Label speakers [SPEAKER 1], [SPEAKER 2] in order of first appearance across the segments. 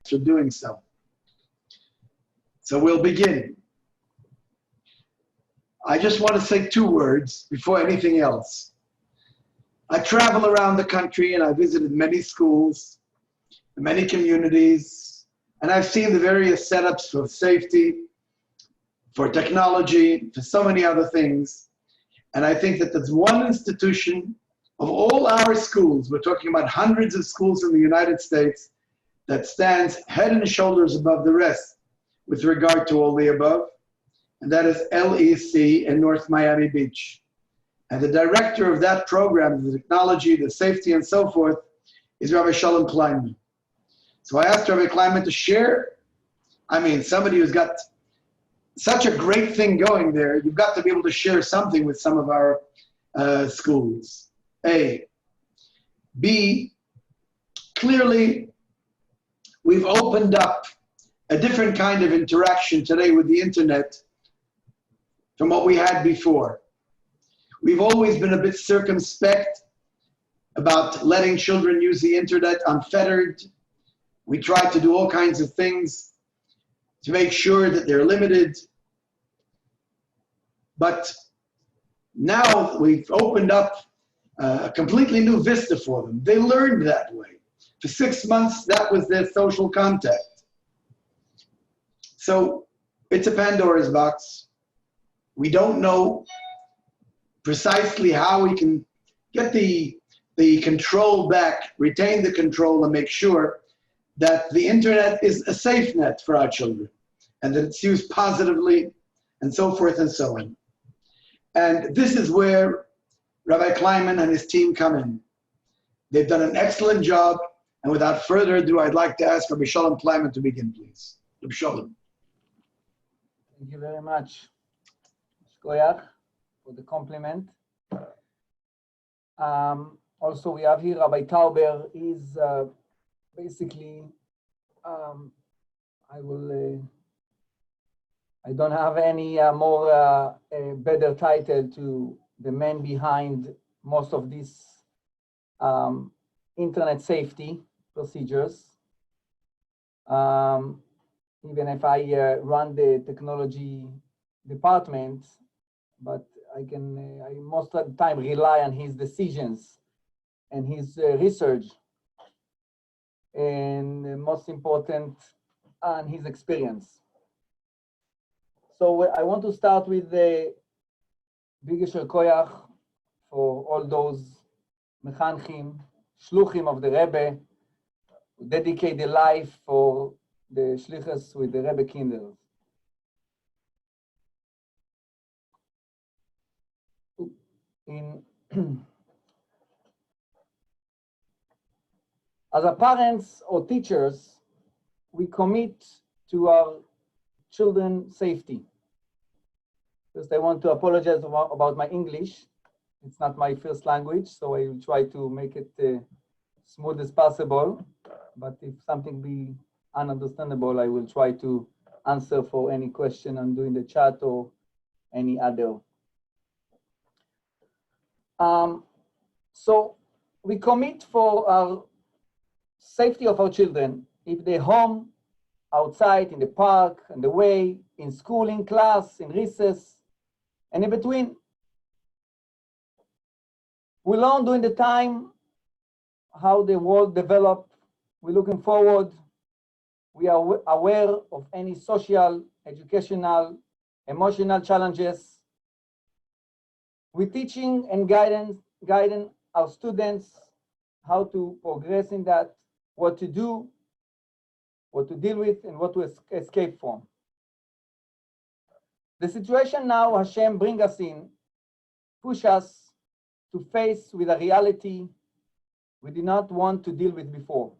[SPEAKER 1] for doing so. So we'll begin. I just want to say 2 words before anything else. I travel around the country and I visited many schools, many communities, and I've seen the various setups for safety, for technology, for so many other things. And I think that there's one institution of all our schools, we're talking about hundreds of schools in the United States, that stands head and shoulders above the rest with regard to all the above, and that is LEC in North Miami Beach. And the director of that program, the technology, the safety, and so forth, is Rabbi Kleinman. So I asked Rabbi Kleinman to share. I mean, somebody who's got such a great thing going there, you've got to be able to share something with some of our schools. A. B, clearly, we've opened up a different kind of interaction today with the internet from what we had before. We've always been a bit circumspect about letting children use the internet unfettered. We try to do all kinds of things to make sure that they're limited. But now we've opened up a completely new vista for them. They learned that way. For 6 months, that was their social contact. So it's a Pandora's box. We don't know precisely how we can get the control back, retain the control, and make sure that the internet is a safe net for our children and that it's used positively and so forth and so on. And this is where Rabbi Kleinman and his team come in. They've done an excellent job. And without further ado, I'd like to ask Rabbi Kleinman to begin, please. Rabbi Shalom.
[SPEAKER 2] Thank you very much, Shkoyach, for the compliment. Also, we have here Rabbi Tauber. He's basically, I don't have any more better title to the man behind most of these internet safety procedures. Even if I run the technology department, but I most of the time rely on his decisions and his research, and most important, on his experience. So I want to start with the biggest koyach for all those mechanchim, shluchim of the Rebbe, who dedicate their life for the shlichus with the Rebbe kinders. As a parents or teachers, we commit to our children's safety. First, I want to apologize about my English. It's not my first language, so I will try to make it smooth as possible. But if something be ununderstandable, I will try to answer for any question I'm doing the chat or any other. So we commit for our safety of our children. If they're home, outside, in the park, on the way, in school, in class, in recess, and in between. We learn during the time how the world developed. We're looking forward. We are aware of any social, educational, emotional challenges. We're teaching and guiding our students how to progress in that, what to do, what to deal with, and what to escape from. The situation now Hashem bring us in, push us to face with a reality we did not want to deal with before.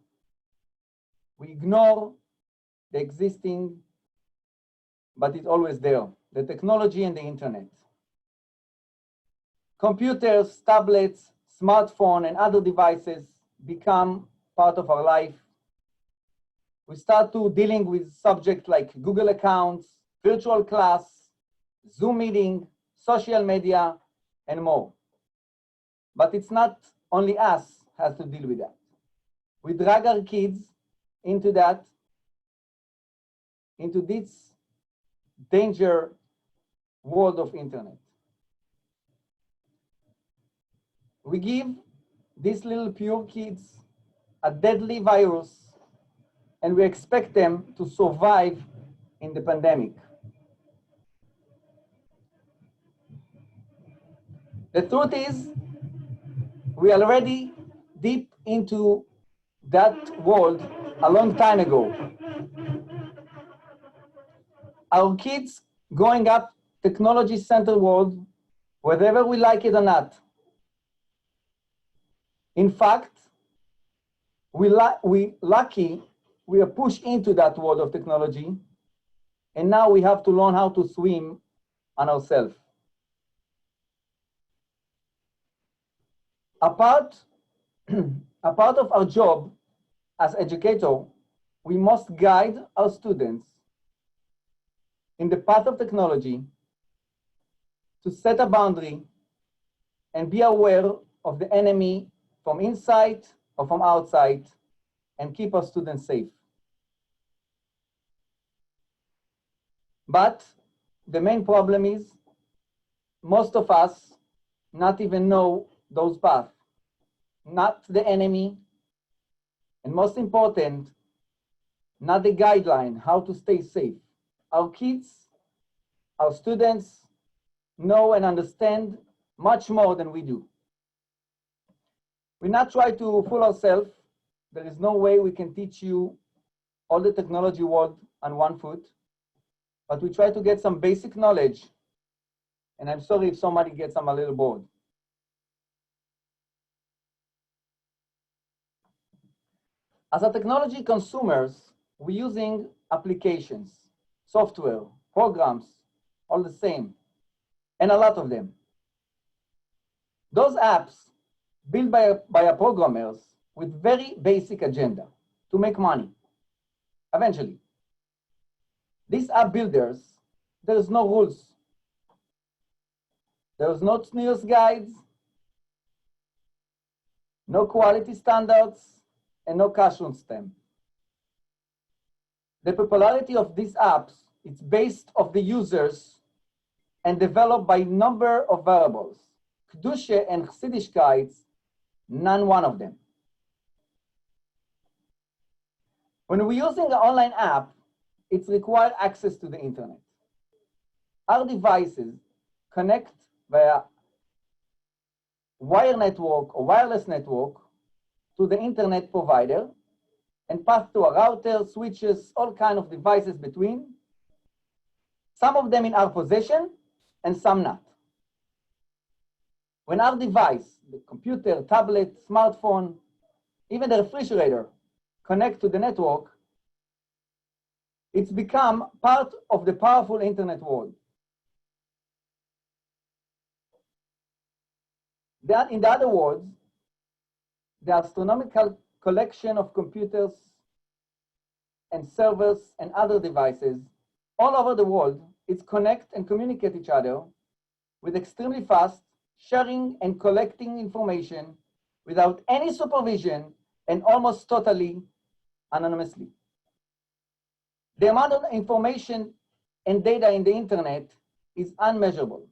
[SPEAKER 2] We ignore the existing, but it's always there, the technology and the internet. Computers, tablets, smartphone, and other devices become part of our life. We start to dealing with subjects like Google accounts, virtual class, Zoom meeting, social media, and more. But it's not only us has to deal with that. We drag our kids into that into this danger world of internet. We give these little pure kids a deadly virus, and we expect them to survive in the pandemic. The truth is, we are already deep into that world a long time ago. Our kids growing up technology-centered world, whether we like it or not. In fact, we lucky we are pushed into that world of technology, and now we have to learn how to swim on ourselves. A part of our job as educator, we must guide our students in the path of technology to set a boundary and be aware of the enemy from inside or from outside and keep our students safe. But the main problem is most of us not even know those paths, not the enemy, and most important, not the guideline, how to stay safe. Our kids, our students know and understand much more than we do. We not try to fool ourselves. There is no way we can teach you all the technology world on one foot, but we try to get some basic knowledge. And I'm sorry if somebody gets a little bored. As a technology consumers, we're using applications, software, programs, all the same, and a lot of them. Those apps built by our programmers with very basic agenda to make money, eventually. These app builders, there's no rules. There's no news guides, no quality standards, and no cash on stamp. The popularity of these apps is based on the users and developed by number of variables. Kedusha and Chassidischkeit, none one of them. When we're using an online app, it's required access to the internet. Our devices connect via wire network or wireless network to the internet provider and pass to a router, switches, all kinds of devices between. Some of them in our possession and some not. When our device, the computer, tablet, smartphone, even the refrigerator, connect to the network, it's become part of the powerful internet world. That, in other words, the astronomical collection of computers and servers and other devices all over the world is connect and communicate each other with extremely fast sharing and collecting information without any supervision and almost totally anonymously. The amount of information and data in the internet is unmeasurable.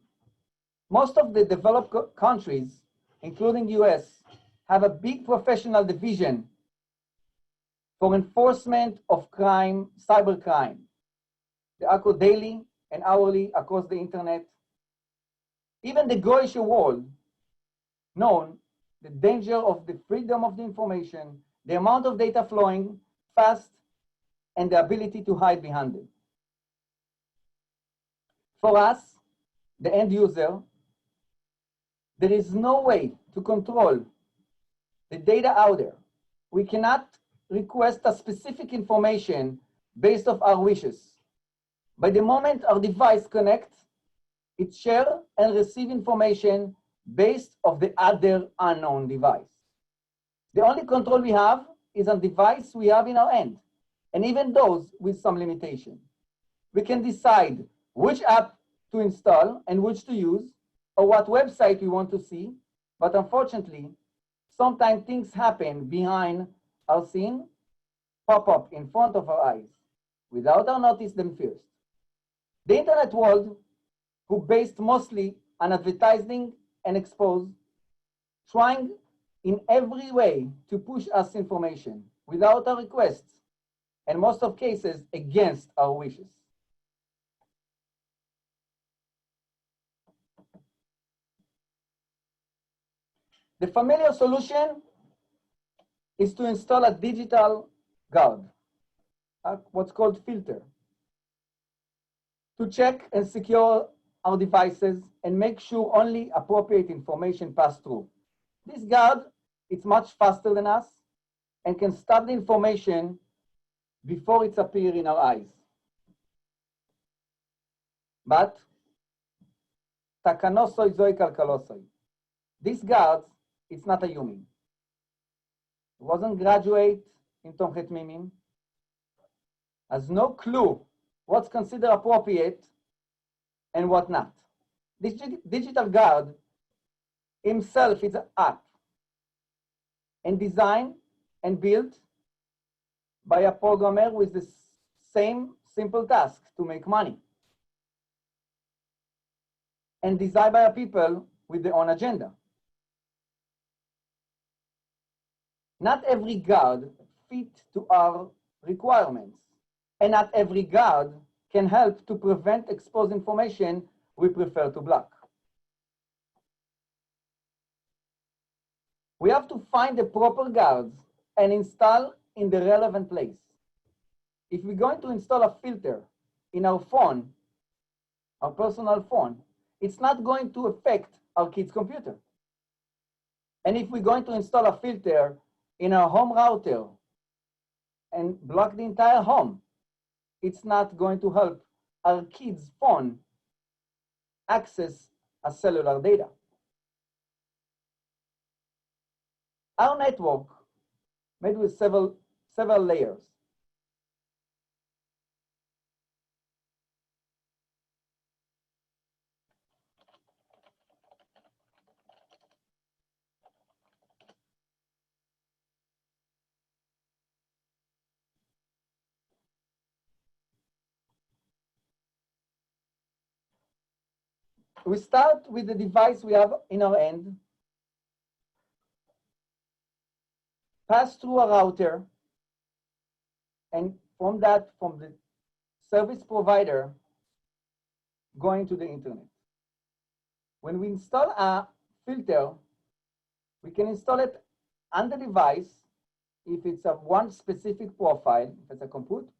[SPEAKER 2] Most of the developed countries, including US, have a big professional division for enforcement of crime, cybercrime. They occur daily and hourly across the internet. Even the Goyish world known the danger of the freedom of the information, the amount of data flowing fast, and the ability to hide behind it. For us, the end user, there is no way to control the data out there. We cannot request a specific information based off our wishes. By the moment our device connects, it shares and receives information based off the other unknown device. The only control we have is on device we have in our hand, and even those with some limitation. We can decide which app to install and which to use, or what website we want to see, but unfortunately, sometimes things happen behind our scene, pop up in front of our eyes. without our notice them first. The internet world, who based mostly on advertising and expose, trying in every way to push us information without our requests, and most of cases against our wishes. The familiar solution is to install a digital guard, what's called filter, to check and secure our devices and make sure only appropriate information pass through. This guard, it's much faster than us and can stop the information before it's appear in our eyes. But, takanosoi zoi kalkalosoi. This guard, it's not a human. It wasn't graduate in Tomchet Mimim, has no clue what's considered appropriate and what not. This digital guard himself is an app and designed and built by a programmer with the same simple task to make money, and designed by a people with their own agenda. Not every guard fit to our requirements, and not every guard can help to prevent exposed information we prefer to block. We have to find the proper guards and install in the relevant place. If we're going to install a filter in our phone, our personal phone, it's not going to affect our kid's computer. And if we're going to install a filter in our home router and block the entire home, it's not going to help our kid's phone access a cellular data. Our network made with several layers. We start with the device we have in our hand, pass through a router, and from the service provider, going to the internet. When we install a filter, we can install it on the device if it's a one specific profile, if it's a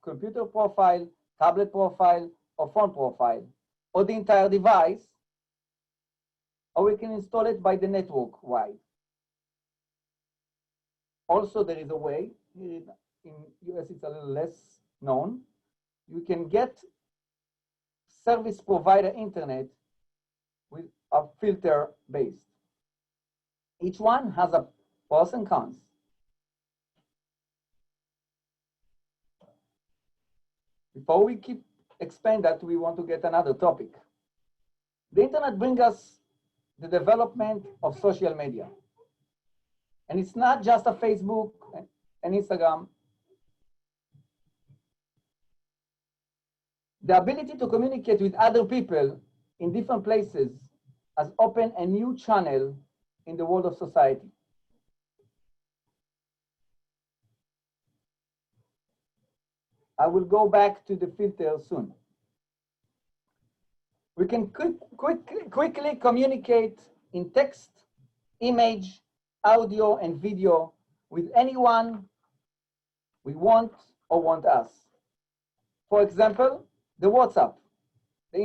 [SPEAKER 2] computer profile, tablet profile, or phone profile, or the entire device, or we can install it by the network wide. Also, there is a way, in US it's a little less known, you can get service provider internet with a filter based. Each one has a pros and cons. Before we expand that, we want to get another topic. The internet brings us the development of social media. And it's not just a Facebook and Instagram. The ability to communicate with other people in different places has opened a new channel in the world of society. I will go back to the filter soon. We can quickly communicate in text, image, audio, and video with anyone we want or want us. For example, the WhatsApp, the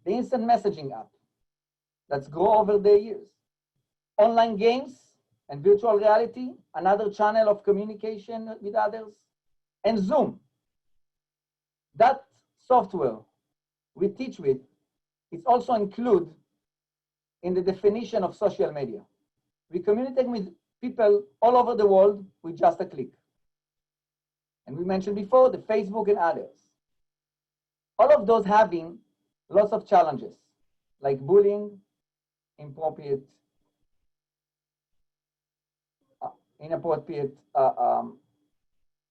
[SPEAKER 2] instant messaging app that's grown over the years. Online games and virtual reality, another channel of communication with others. And Zoom. That software we teach with is also included in the definition of social media. We communicate with people all over the world with just a click. And we mentioned before the Facebook and others. All of those having lots of challenges like bullying, inappropriate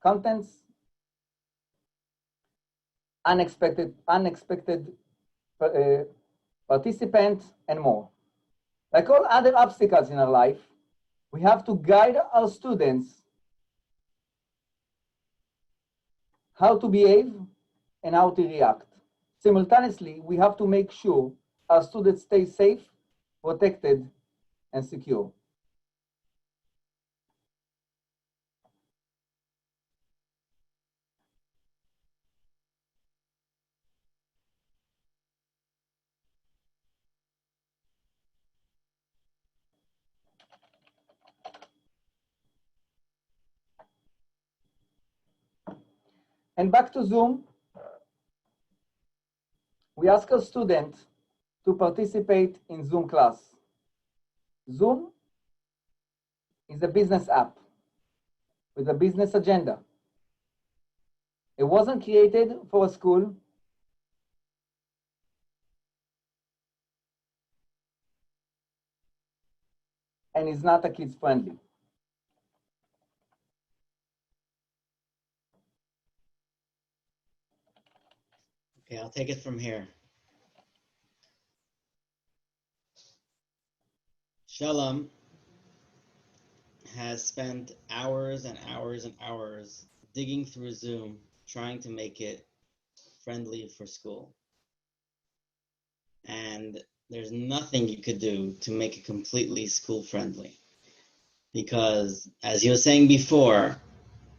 [SPEAKER 2] contents, unexpected participants, and more. Like all other obstacles in our life, we have to guide our students how to behave and how to react. Simultaneously, we have to make sure our students stay safe, protected, and secure. And back to Zoom, we ask our students to participate in Zoom class. Zoom is a business app with a business agenda. It wasn't created for a school. And is not a kids friendly.
[SPEAKER 3] Okay, I'll take it from here. Shalom has spent hours and hours and hours digging through Zoom, trying to make it friendly for school. And there's nothing you could do to make it completely school friendly. Because as you were saying before,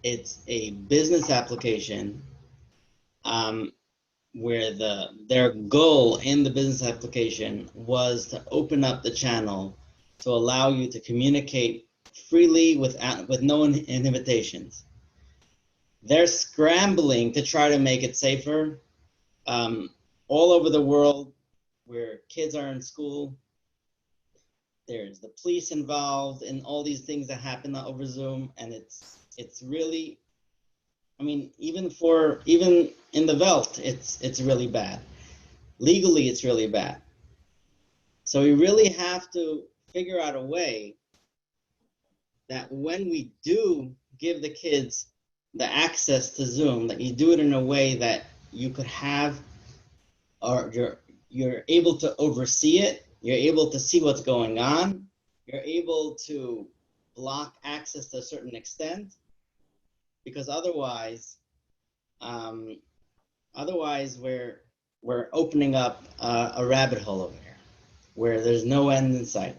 [SPEAKER 3] it's a business application where their goal in the business application was to open up the channel to allow you to communicate freely with no inhibitions. They're scrambling to try to make it safer all over the world where kids are in school. There's the police involved in all these things that happen over Zoom, and it's really, I mean, even in the Welt, it's really bad. Legally, it's really bad. So we really have to figure out a way that when we do give the kids the access to Zoom, that you do it in a way that you could have, or you're able to oversee it, you're able to see what's going on, you're able to block access to a certain extent, because otherwise we're opening up a rabbit hole over here where there's no end in sight.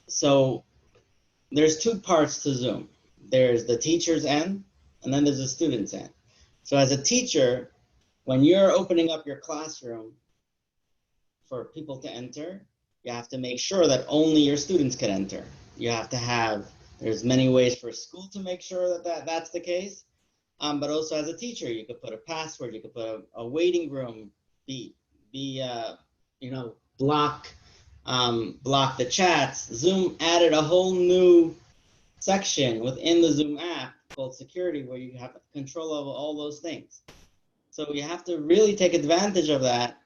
[SPEAKER 3] So there's two parts to Zoom. There's the teacher's end, and then there's the student's end. So as a teacher, when you're opening up your classroom for people to enter, you have to make sure that only your students can enter. You have to have, there's many ways for school to make sure that's the case. But also as a teacher, you could put a password, you could put a waiting room, block the chats. Zoom added a whole new section within the Zoom app called security, where you have control over all those things. So you have to really take advantage of that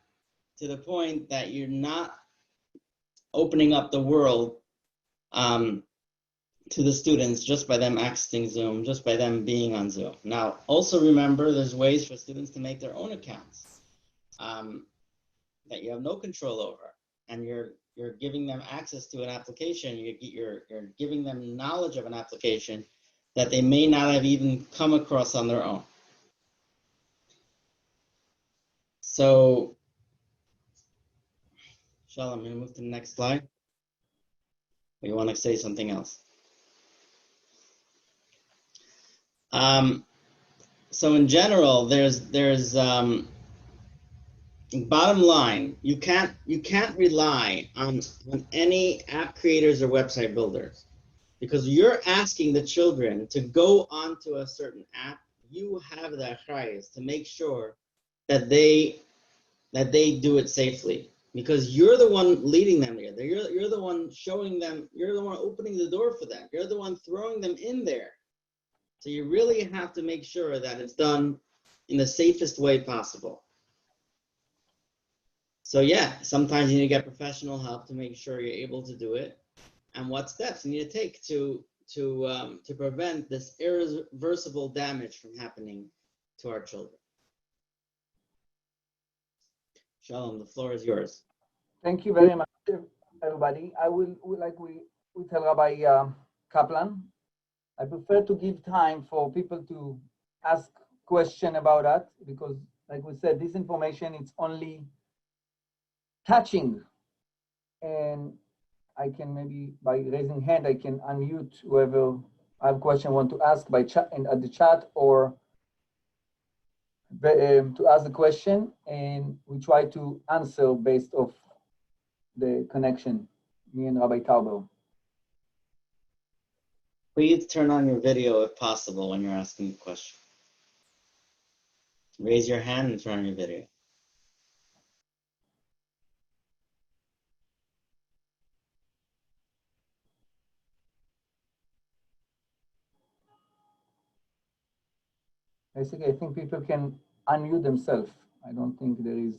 [SPEAKER 3] to the point that you're not opening up the world to the students just by them accessing Zoom, just by them being on Zoom. Now, also remember, there's ways for students to make their own accounts that you have no control over, and you're giving them access to an application. You're giving them knowledge of an application that they may not have even come across on their own. So, Shalom, I'm going to move to the next slide. Or you want to say something else? So in general, there's bottom line, you can't rely on any app creators or website builders, because you're asking the children to go onto a certain app. You have the achrayus to make sure that they do it safely, because you're the one leading them there. You're the one showing them. You're the one opening the door for them. You're the one throwing them in there. So you really have to make sure that it's done in the safest way possible. So yeah, sometimes you need to get professional help to make sure you're able to do it. And what steps you need to take to to prevent this irreversible damage from happening to our children. Shalom, the floor is yours.
[SPEAKER 2] Thank you very much, everybody. I will like we tell Rabbi Kaplan, I prefer to give time for people to ask question about that, because like we said, this information is only touching, and I can maybe by raising hand, I can unmute whoever I have question want to ask by chat and at the chat, or to ask the question, and we try to answer based off the connection, me and Rabbi Tauber.
[SPEAKER 3] Please turn on your video if possible when you're asking a question. Raise your hand and turn on your video.
[SPEAKER 2] Basically, I think people can unmute themselves. I don't think there is,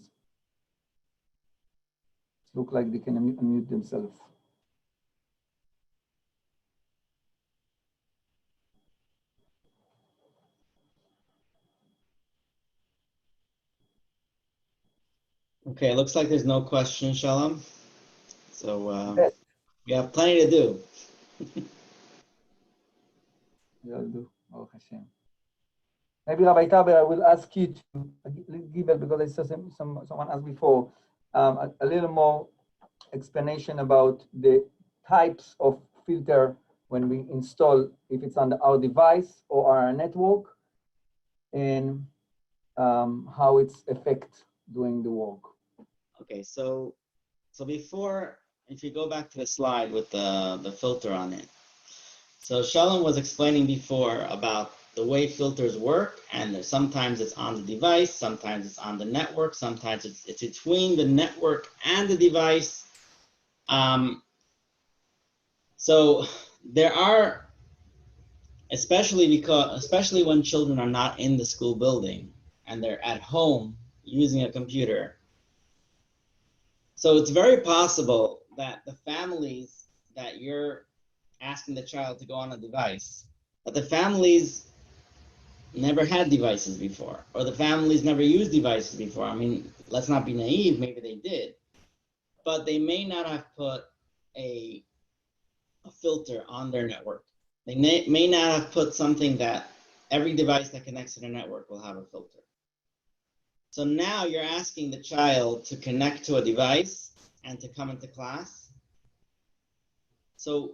[SPEAKER 2] look like they can unmute themselves.
[SPEAKER 3] Okay, it looks like there's no question, Shalom. So
[SPEAKER 2] Yes.
[SPEAKER 3] we have plenty to do.
[SPEAKER 2] We'll do. Baruch Hashem. Maybe Rabbi Taber, I will ask you to give it, because I saw someone asked before, a little more explanation about the types of filter when we install, if it's on our device or our network, and how it's affect doing the work.
[SPEAKER 3] Okay, so before, if you go back to the slide with the filter on it. So Shalom was explaining before about the way filters work, and sometimes it's on the device, sometimes it's on the network, sometimes it's between the network and the device. So there are, especially when children are not in the school building and they're at home using a computer. So it's very possible that the families that you're asking the child to go on a device, but the families never had devices before, or the families never used devices before. I mean, let's not be naive, maybe they did, but they may not have put a filter on their network. They may not have put something that every device that connects to the network will have a filter. So now you're asking the child to connect to a device and to come into class. So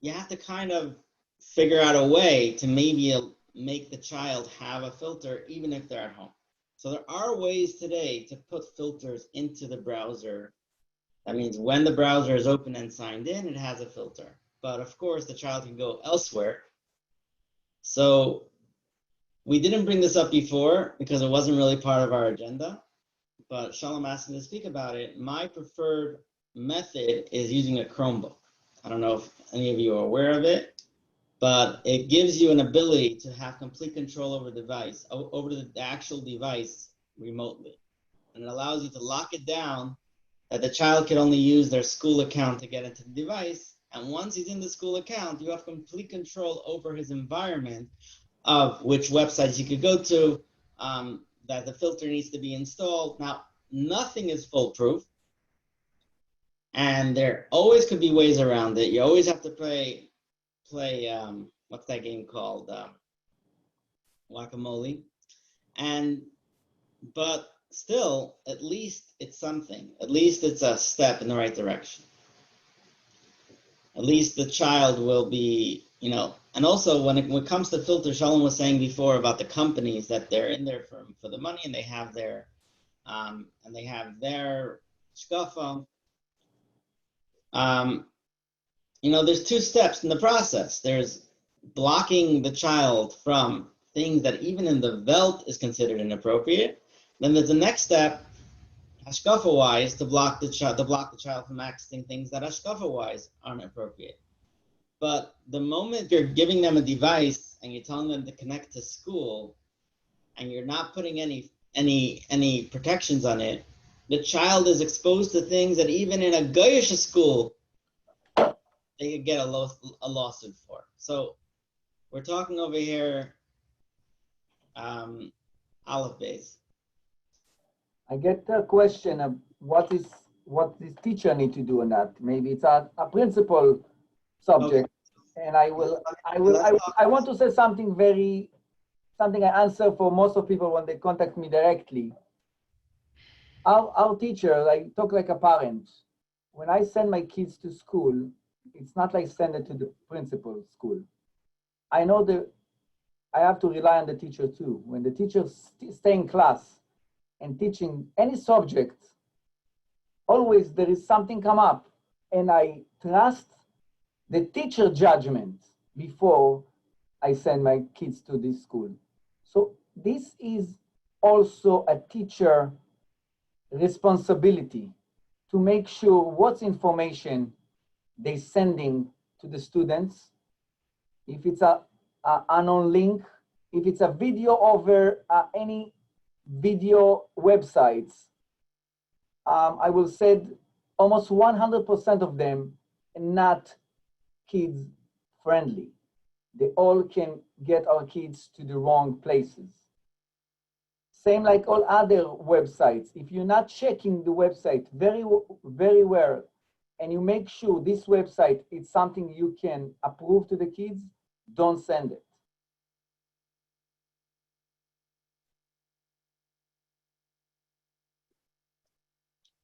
[SPEAKER 3] you have to kind of figure out a way to maybe make the child have a filter even if they're at home. So there are ways today to put filters into the browser. That means when the browser is open and signed in, it has a filter. But of course, the child can go elsewhere. So we didn't bring this up before because it wasn't really part of our agenda, but Shalom asked me to speak about it. My preferred method is using a Chromebook. I don't know if any of you are aware of it, but it gives you an ability to have complete control over the device, over the actual device remotely. And it allows you to lock it down that the child can only use their school account to get into the device. And once he's in the school account, you have complete control over his environment of which websites you could go to, that the filter needs to be installed. Now, nothing is foolproof, and there always could be ways around it. You always have to play what's that game called? Whack-a-mole. But still, at least it's something. At least it's a step in the right direction. At least the child will be, and also when it comes to filter, Shalom was saying before about the companies that they're in there for the money, and they have their shkafa. There's two steps in the process. There's blocking the child from things that even in the Welt is considered inappropriate. Then there's the next step, hashkafa-wise, to block the child from accessing things that hashkafa-wise aren't appropriate. But the moment you're giving them a device and you're telling them to connect to school, and you're not putting any protections on it, the child is exposed to things that even in a goyish school, they could get a lawsuit for. So we're talking over here, Aleph Beis.
[SPEAKER 2] I get a question of what this teacher need to do in that. Maybe it's a principal subject, and I want to say something something I answer for most of people when they contact me directly. Our teacher, I talk like a parent. When I send my kids to school, it's not like send it to the principal school. I know I have to rely on the teacher too. When the teacher stay in class and teaching any subject, always there is something come up, and I trust the teacher judgment before I send my kids to this school. So this is also a teacher responsibility to make sure what information they sending to the students. If it's a unknown link, if it's a video over any video websites, I will say almost 100% of them not kids friendly. They all can get our kids to the wrong places. Same like all other websites. If you're not checking the website very well, and you make sure this website is something you can approve to the kids, don't send it.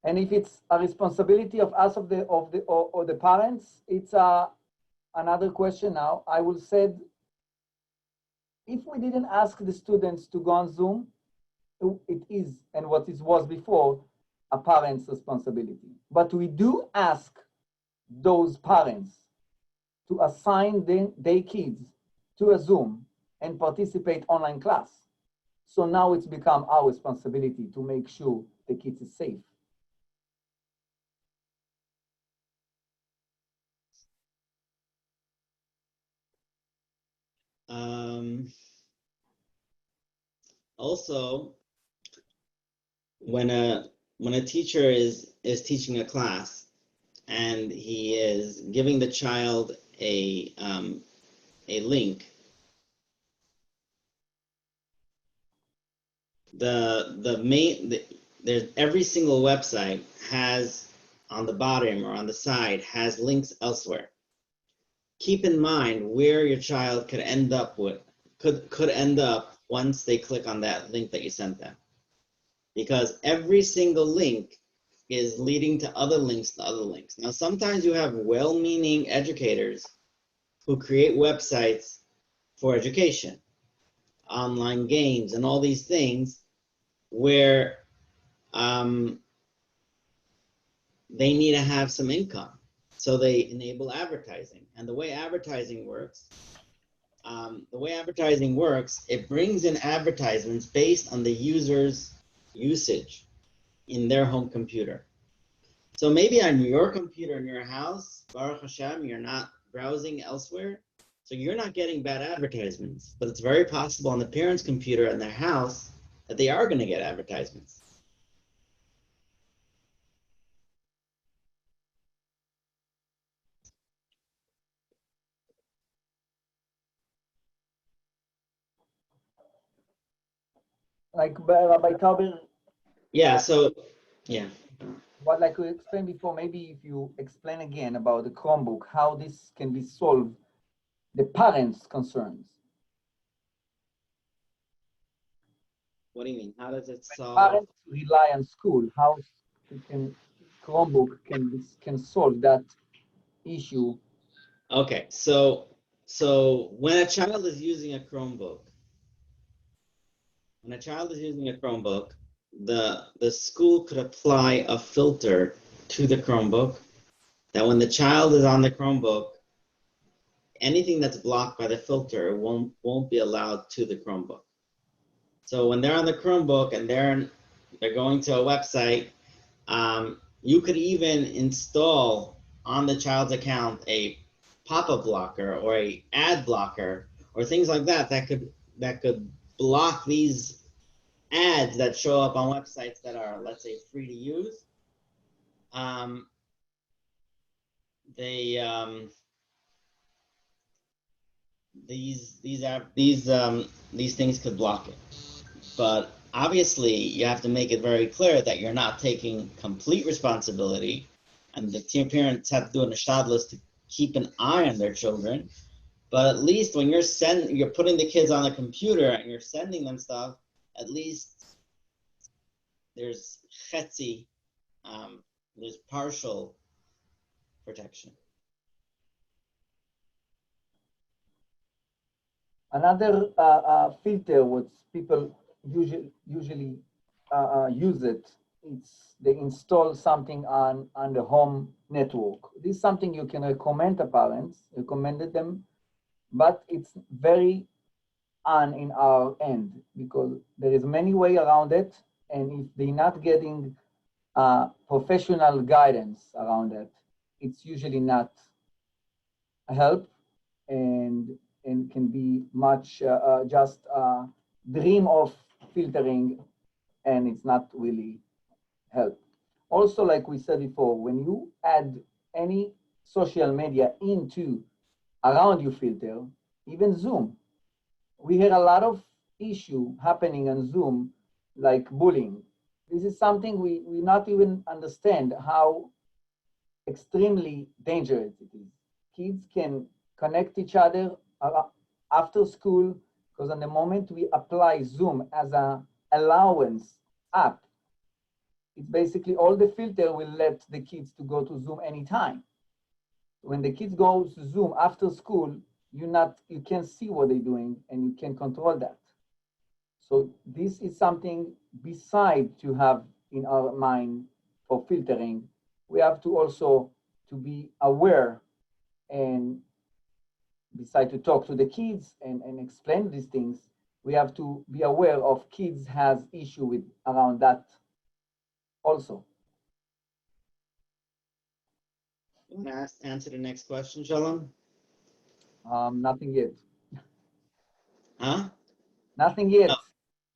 [SPEAKER 2] And if it's a responsibility of us or the parents, it's another question now. I will say, if we didn't ask the students to go on Zoom, it is, and what it was before, a parent's responsibility. But we do ask those parents to assign their kids to a Zoom and participate online class. So now it's become our responsibility to make sure the kids is safe.
[SPEAKER 3] Also, when a teacher is teaching a class and he is giving the child a link, there's every single website has on the bottom or on the side has links elsewhere. Keep in mind where your child could end up once they click on that link that you sent them, because every single link is leading to other links to other links. Now, sometimes you have well-meaning educators who create websites for education, online games, and all these things where they need to have some income. So they enable advertising. And the way advertising works, it brings in advertisements based on the user's usage in their home computer. So maybe on your computer in your house, Baruch Hashem, you're not browsing elsewhere, so you're not getting bad advertisements. But it's very possible on the parent's computer in their house that they are going to get advertisements.
[SPEAKER 2] Like Rabbi Taber,
[SPEAKER 3] Yeah, so, yeah.
[SPEAKER 2] what like we explained before, maybe if you explain again about the Chromebook, how this can be solved, the parents' concerns.
[SPEAKER 3] What do you mean? How does it solve?
[SPEAKER 2] Parents rely on school. How Chromebook can solve that issue?
[SPEAKER 3] Okay, so when a child is using a Chromebook, the school could apply a filter to the Chromebook that when the child is on the Chromebook, anything that's blocked by the filter won't be allowed to the Chromebook. So when they're on the Chromebook and they're going to a website, you could even install on the child's account a pop-up blocker or a ad blocker or things like that could block these ads that show up on websites that are, let's say, free to use. these things could block it. But obviously, you have to make it very clear that you're not taking complete responsibility, and the team parents have to do an ishtadlus to keep an eye on their children. But at least when you're putting the kids on a computer and you're sending them stuff, at least there's chetzi, there's partial protection.
[SPEAKER 2] Another filter, what people usually use it, it's they install something on the home network. This is something you can recommend to parents, recommended them, but it's very in our end because there is many way around it, and if they're not getting professional guidance around it, it's usually not a help, and can be much just dream of filtering, and it's not really help. Also, like we said before, when you add any social media into around your filter, even Zoom, we hear a lot of issue happening on Zoom, like bullying. This is something we not even understand how extremely dangerous it is. Kids can connect each other after school because on the moment we apply Zoom as a allowance app, it's basically all the filter will let the kids to go to Zoom anytime. When the kids go to Zoom after school, you can't see what they're doing and you can control that. So this is something beside to have in our mind for filtering. We have to also to be aware, and beside to talk to the kids and explain these things, we have to be aware of kids has issue with around that also.
[SPEAKER 3] You want to answer the next question, Shalom?
[SPEAKER 2] Nothing yet.
[SPEAKER 3] Huh?
[SPEAKER 2] Nothing yet.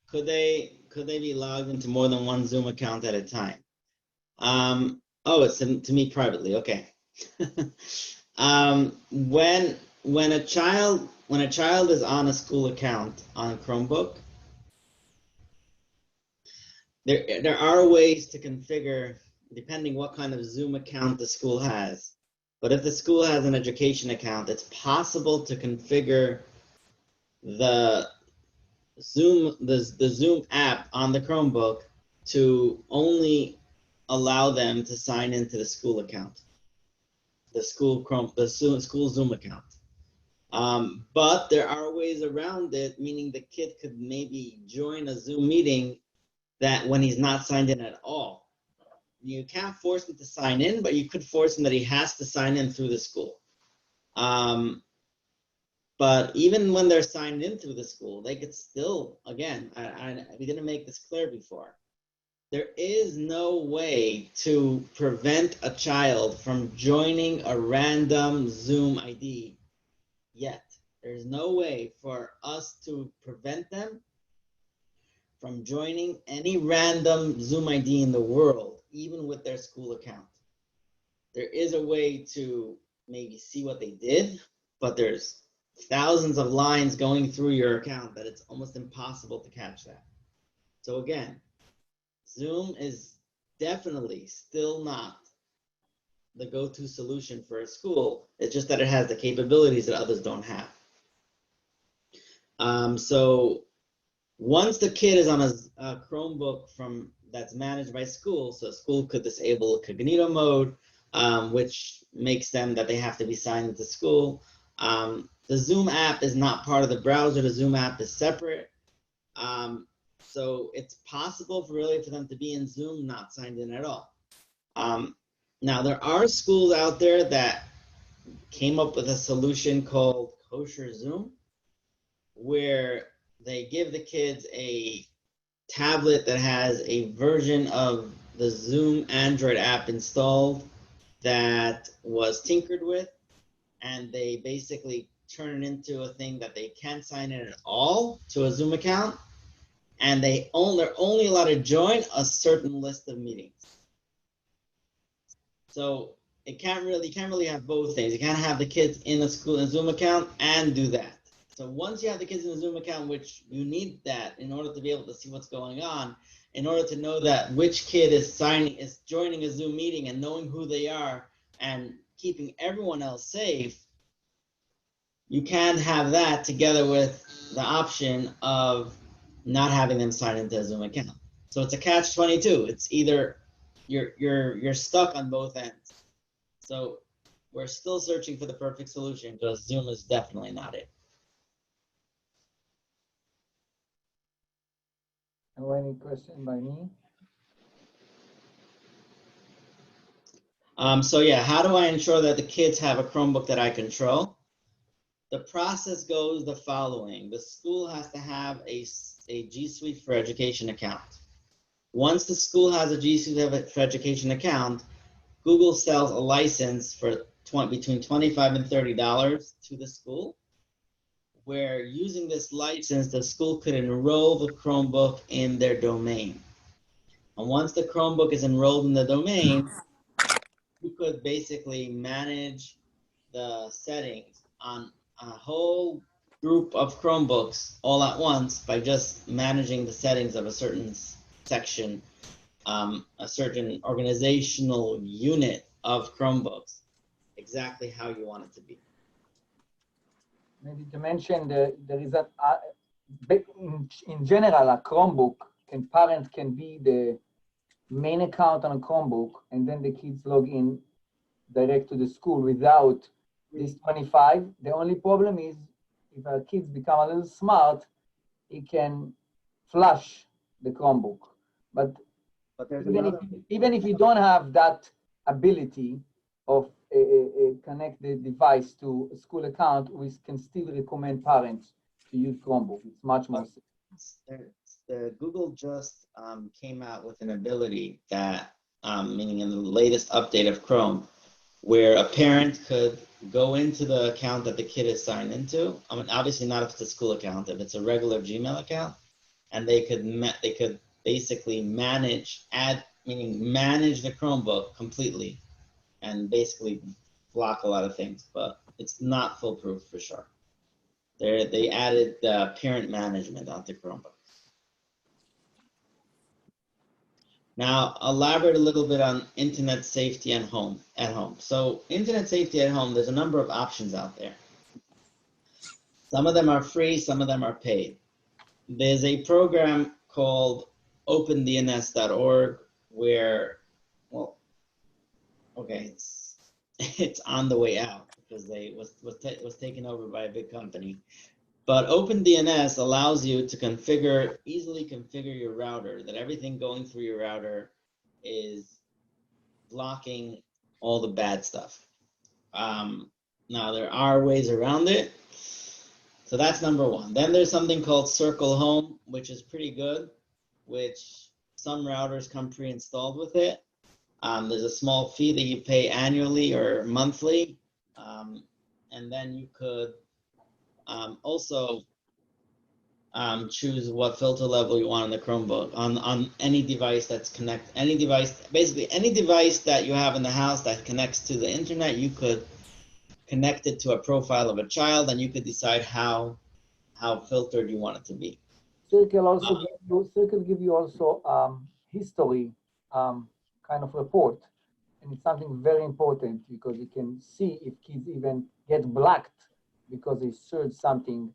[SPEAKER 3] Could they be logged into more than one Zoom account at a time? Oh, it's to me privately. Okay. When a child is on a school account on Chromebook, there are ways to configure depending what kind of Zoom account the school has. But if the school has an education account, it's possible to configure the Zoom app on the Chromebook to only allow them to sign into the school account, the school Zoom account. But there are ways around it, meaning the kid could maybe join a Zoom meeting that when he's not signed in at all. You can't force him to sign in, but you could force him that he has to sign in through the school. But even when they're signed in through the school, they could still, again, we didn't make this clear before. There is no way to prevent a child from joining a random Zoom ID yet. There's no way for us to prevent them from joining any random Zoom ID in the world, even with their school account. There is a way to maybe see what they did, but there's thousands of lines going through your account that it's almost impossible to catch that. So again, Zoom is definitely still not the go-to solution for a school. It's just that it has the capabilities that others don't have. So once the kid is on a Chromebook that's managed by school, so school could disable cognito mode, which makes them that they have to be signed into school. The Zoom app is not part of the browser. The Zoom app is separate. So it's possible for them to be in Zoom not signed in at all. Now, there are schools out there that came up with a solution called Kosher Zoom, where they give the kids a tablet that has a version of the Zoom Android app installed that was tinkered with, and they basically turn it into a thing that they can't sign in at all to a Zoom account, and they're only allowed to join a certain list of meetings. So you can't really have both things. You can't have the kids in a Zoom account and do that. So once you have the kids in a Zoom account, which you need that in order to be able to see what's going on, in order to know that which kid is joining a Zoom meeting and knowing who they are and keeping everyone else safe, you can't have that together with the option of not having them sign into a Zoom account. So it's a catch-22. It's either you're stuck on both ends. So we're still searching for the perfect solution because Zoom is definitely not it.
[SPEAKER 2] Any question by me?
[SPEAKER 3] So yeah, how do I ensure that the kids have a Chromebook that I control? The process goes the following. The school has to have a G Suite for Education account. Once the school has a G Suite for Education account, Google sells a license for between $25 and $30 to the school, where using this license, the school could enroll the Chromebook in their domain. And once the Chromebook is enrolled in the domain, you could basically manage the settings on a whole group of Chromebooks all at once by just managing the settings of a certain section, a certain organizational unit of Chromebooks, exactly how you want it to be.
[SPEAKER 2] Maybe to mention there is a in general a Chromebook parent can be the main account on a Chromebook, and then the kids log in direct to the school without this 25. The only problem is if our kids become a little smart, it can flush the Chromebook. But even if you don't have that ability of connect the device to a school account, we can still recommend parents to use Chromebook. It's much more safe.
[SPEAKER 3] Google just came out with an ability that, meaning in the latest update of Chrome, where a parent could go into the account that the kid is signed into. I mean, obviously not if it's a school account, if it's a regular Gmail account, and they could basically manage the Chromebook completely, and basically block a lot of things. But it's not foolproof for sure. They added parent management onto Chromebook. Now, elaborate a little bit on internet safety at home. So internet safety at home, there's a number of options out there. Some of them are free, some of them are paid. There's a program called opendns.org where, well, okay, it's on the way out because was taken over by a big company. But OpenDNS allows you to easily configure your router, that everything going through your router is blocking all the bad stuff. Now, there are ways around it. So that's number one. Then there's something called Circle Home, which is pretty good, which some routers come pre-installed with it. There's a small fee that you pay annually or monthly. And then you could also choose what filter level you want on the Chromebook on any device that's basically any device that you have in the house that connects to the internet. You could connect it to a profile of a child, and you could decide how filtered you want it to be.
[SPEAKER 2] Circle give you also history kind of report, and it's something very important because you can see if kids even get blocked because they search something.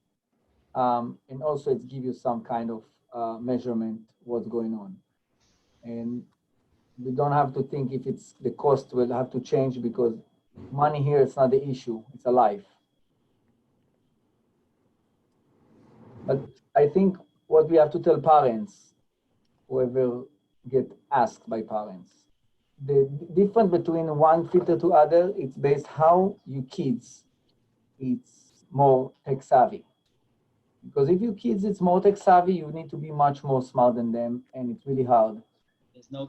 [SPEAKER 2] And also it gives you some kind of measurement what's going on. And we don't have to think if it's the cost will have to change because money here is not the issue, it's a life. But I think what we have to tell parents, whoever get asked by parents, the difference between one filter to other, it's based how you kids, it's more tech savvy. Because if your kids it's more tech savvy, you need to be much more smart than them, and it's really hard.
[SPEAKER 3] There's no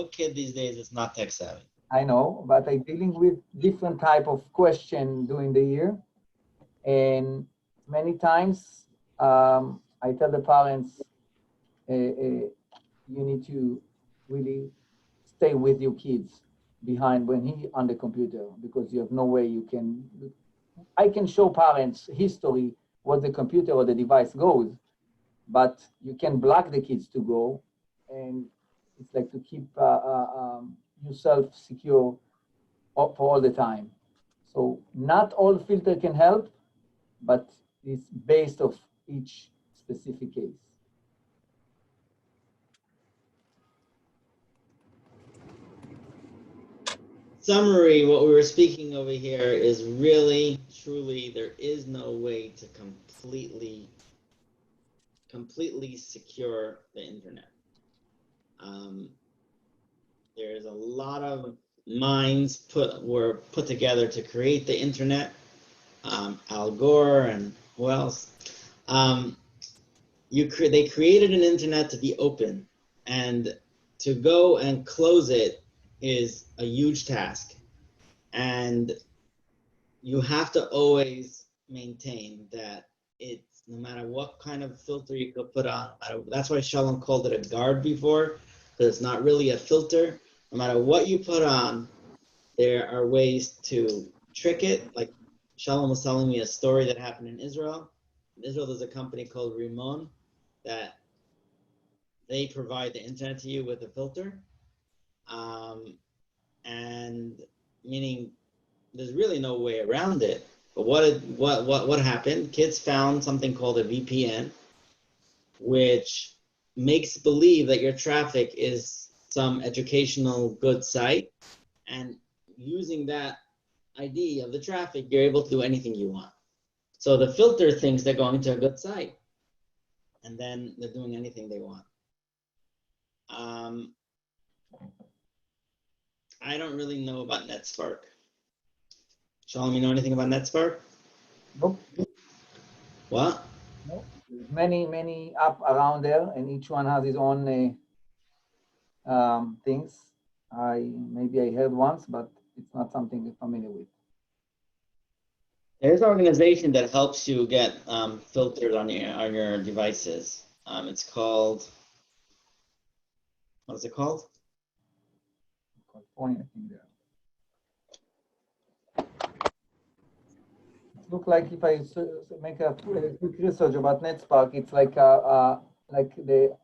[SPEAKER 3] kid these days that's not tech savvy.
[SPEAKER 2] I know, but I'm dealing with different type of question during the year, and many times I tell the parents, you need to really stay with your kids behind when he on the computer because you have no way you can I can show parents history, what the computer or the device goes, but you can block the kids to go, and it's like to keep yourself secure for all the time. So not all filter can help, but it's based of each specific case.
[SPEAKER 3] Summary, what we were speaking over here is really, truly, there is no way to completely secure the internet. There's a lot of minds were put together to create the internet. Al Gore and who else? They created an internet to be open, and to go and close it is a huge task. And you have to always maintain that it's, no matter what kind of filter you could put on, that's why Shalom called it a guard before, because it's not really a filter. No matter what you put on, there are ways to trick it. Like Shalom was telling me a story that happened in Israel. In Israel, there's a company called Rimon that they provide the internet to you with a filter. And meaning there's really no way around it. But what happened? Kids found something called a VPN, which makes believe that your traffic is some educational good site, and using that ID of the traffic, you're able to do anything you want. So the filter thinks they're going to a good site, and then they're doing anything they want. I don't really know about NetSpark. Shalom, you know anything about NetSpark?
[SPEAKER 2] Nope.
[SPEAKER 3] What?
[SPEAKER 2] No. There's many apps around there, and each one has its own things. Maybe I heard once, but it's not something I'm familiar with.
[SPEAKER 3] There's an organization that helps you get filters on your devices. It's called, what is it called?
[SPEAKER 2] California, I think there. It looks like if I make a quick research about NetSpark, it's like the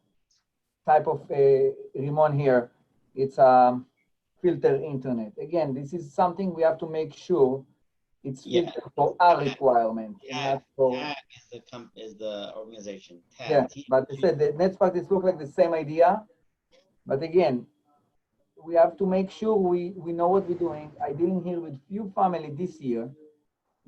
[SPEAKER 2] type of Rimon here. It's filter internet. Again, this is something we have to make sure it's filtered for our requirement.
[SPEAKER 3] TAG is the organization. TAG.
[SPEAKER 2] Yeah, but I said the NetSpark, this looks like the same idea. But again, we have to make sure we know what we're doing. I dealing here with few families this year.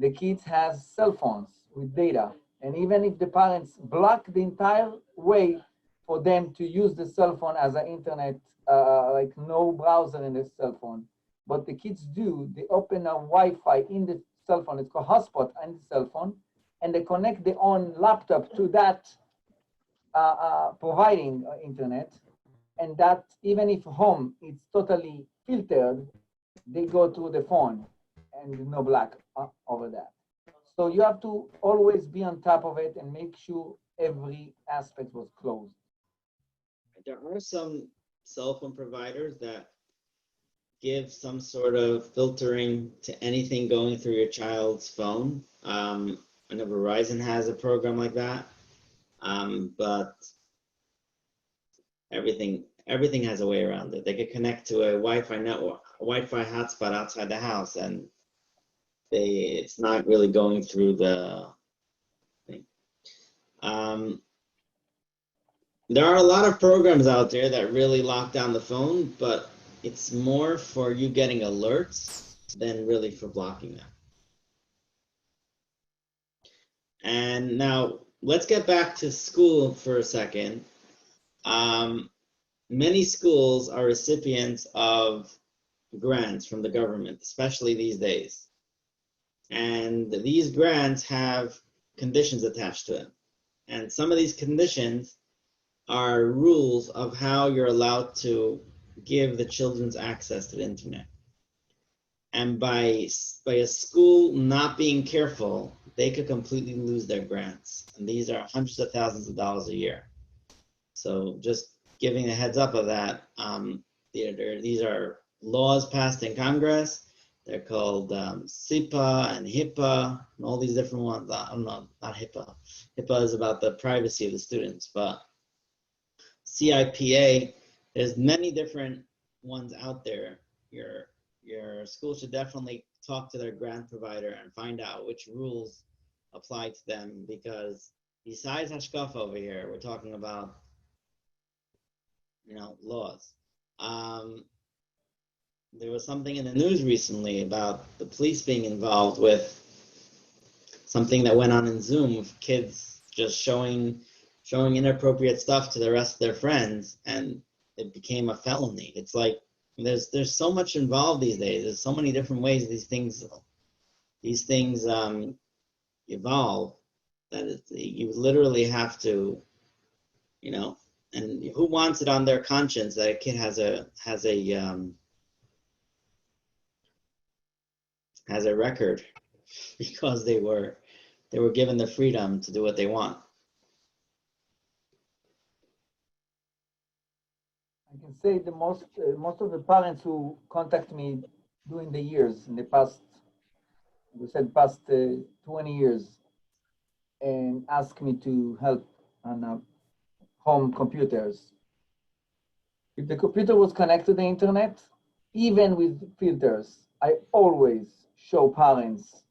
[SPEAKER 2] The kids has cell phones with data. And even if the parents block the entire way for them to use the cell phone as an internet, like no browser in the cell phone, what the kids do, they open a Wi-Fi in the cell phone, it's called hotspot on the cell phone, and they connect their own laptop to that providing internet, and that even if home is totally filtered, they go to the phone and no black over that. So you have to always be on top of it and make sure every aspect was closed.
[SPEAKER 3] There are some cell phone providers that give some sort of filtering to anything going through your child's phone. I know Verizon has a program like that, but everything has a way around it. They could connect to a Wi-Fi network, a Wi-Fi hotspot outside the house, and it's not really going through the thing. There are a lot of programs out there that really lock down the phone, but it's more for you getting alerts than really for blocking them. And now let's get back to school for a second. Many schools are recipients of grants from the government, especially these days. And these grants have conditions attached to them. And some of these conditions are rules of how you're allowed to give the children's access to the internet. And by a school not being careful, they could completely lose their grants. And these are hundreds of thousands of dollars a year. So just giving a heads up of that, these are laws passed in Congress, They're called SIPA and HIPAA and all these different ones. I don't know, not HIPAA. HIPAA is about the privacy of the students, but CIPA, there's many different ones out there. Your school should definitely talk to their grant provider and find out which rules apply to them, because besides Hashkafa over here, we're talking about, laws. There was something in the news recently about the police being involved with something that went on in Zoom with kids just showing inappropriate stuff to the rest of their friends, and it became a felony. It's like there's so much involved these days. There's so many different ways these things evolve that you literally have to, and who wants it on their conscience that a kid has a record because they were given the freedom to do what they want.
[SPEAKER 2] I can say the most of the parents who contact me during the years, in the past, we said past 20 years, and ask me to help on home computers. If the computer was connected to the internet, even with filters, I always show parents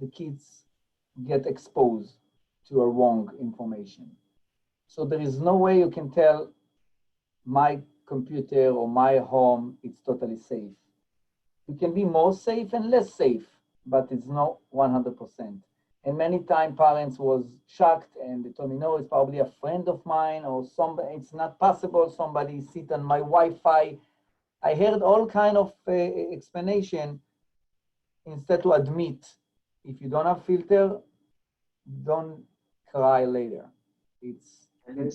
[SPEAKER 2] the kids get exposed to a wrong information. So there is no way you can tell my computer or my home it's totally safe. It can be more safe and less safe, but it's not 100%. And many times parents was shocked and they told me, no, it's probably a friend of mine or somebody, it's not possible, somebody sit on my Wi-Fi. I heard all kind of explanation instead to admit, if you don't have filter, don't cry later.
[SPEAKER 3] There's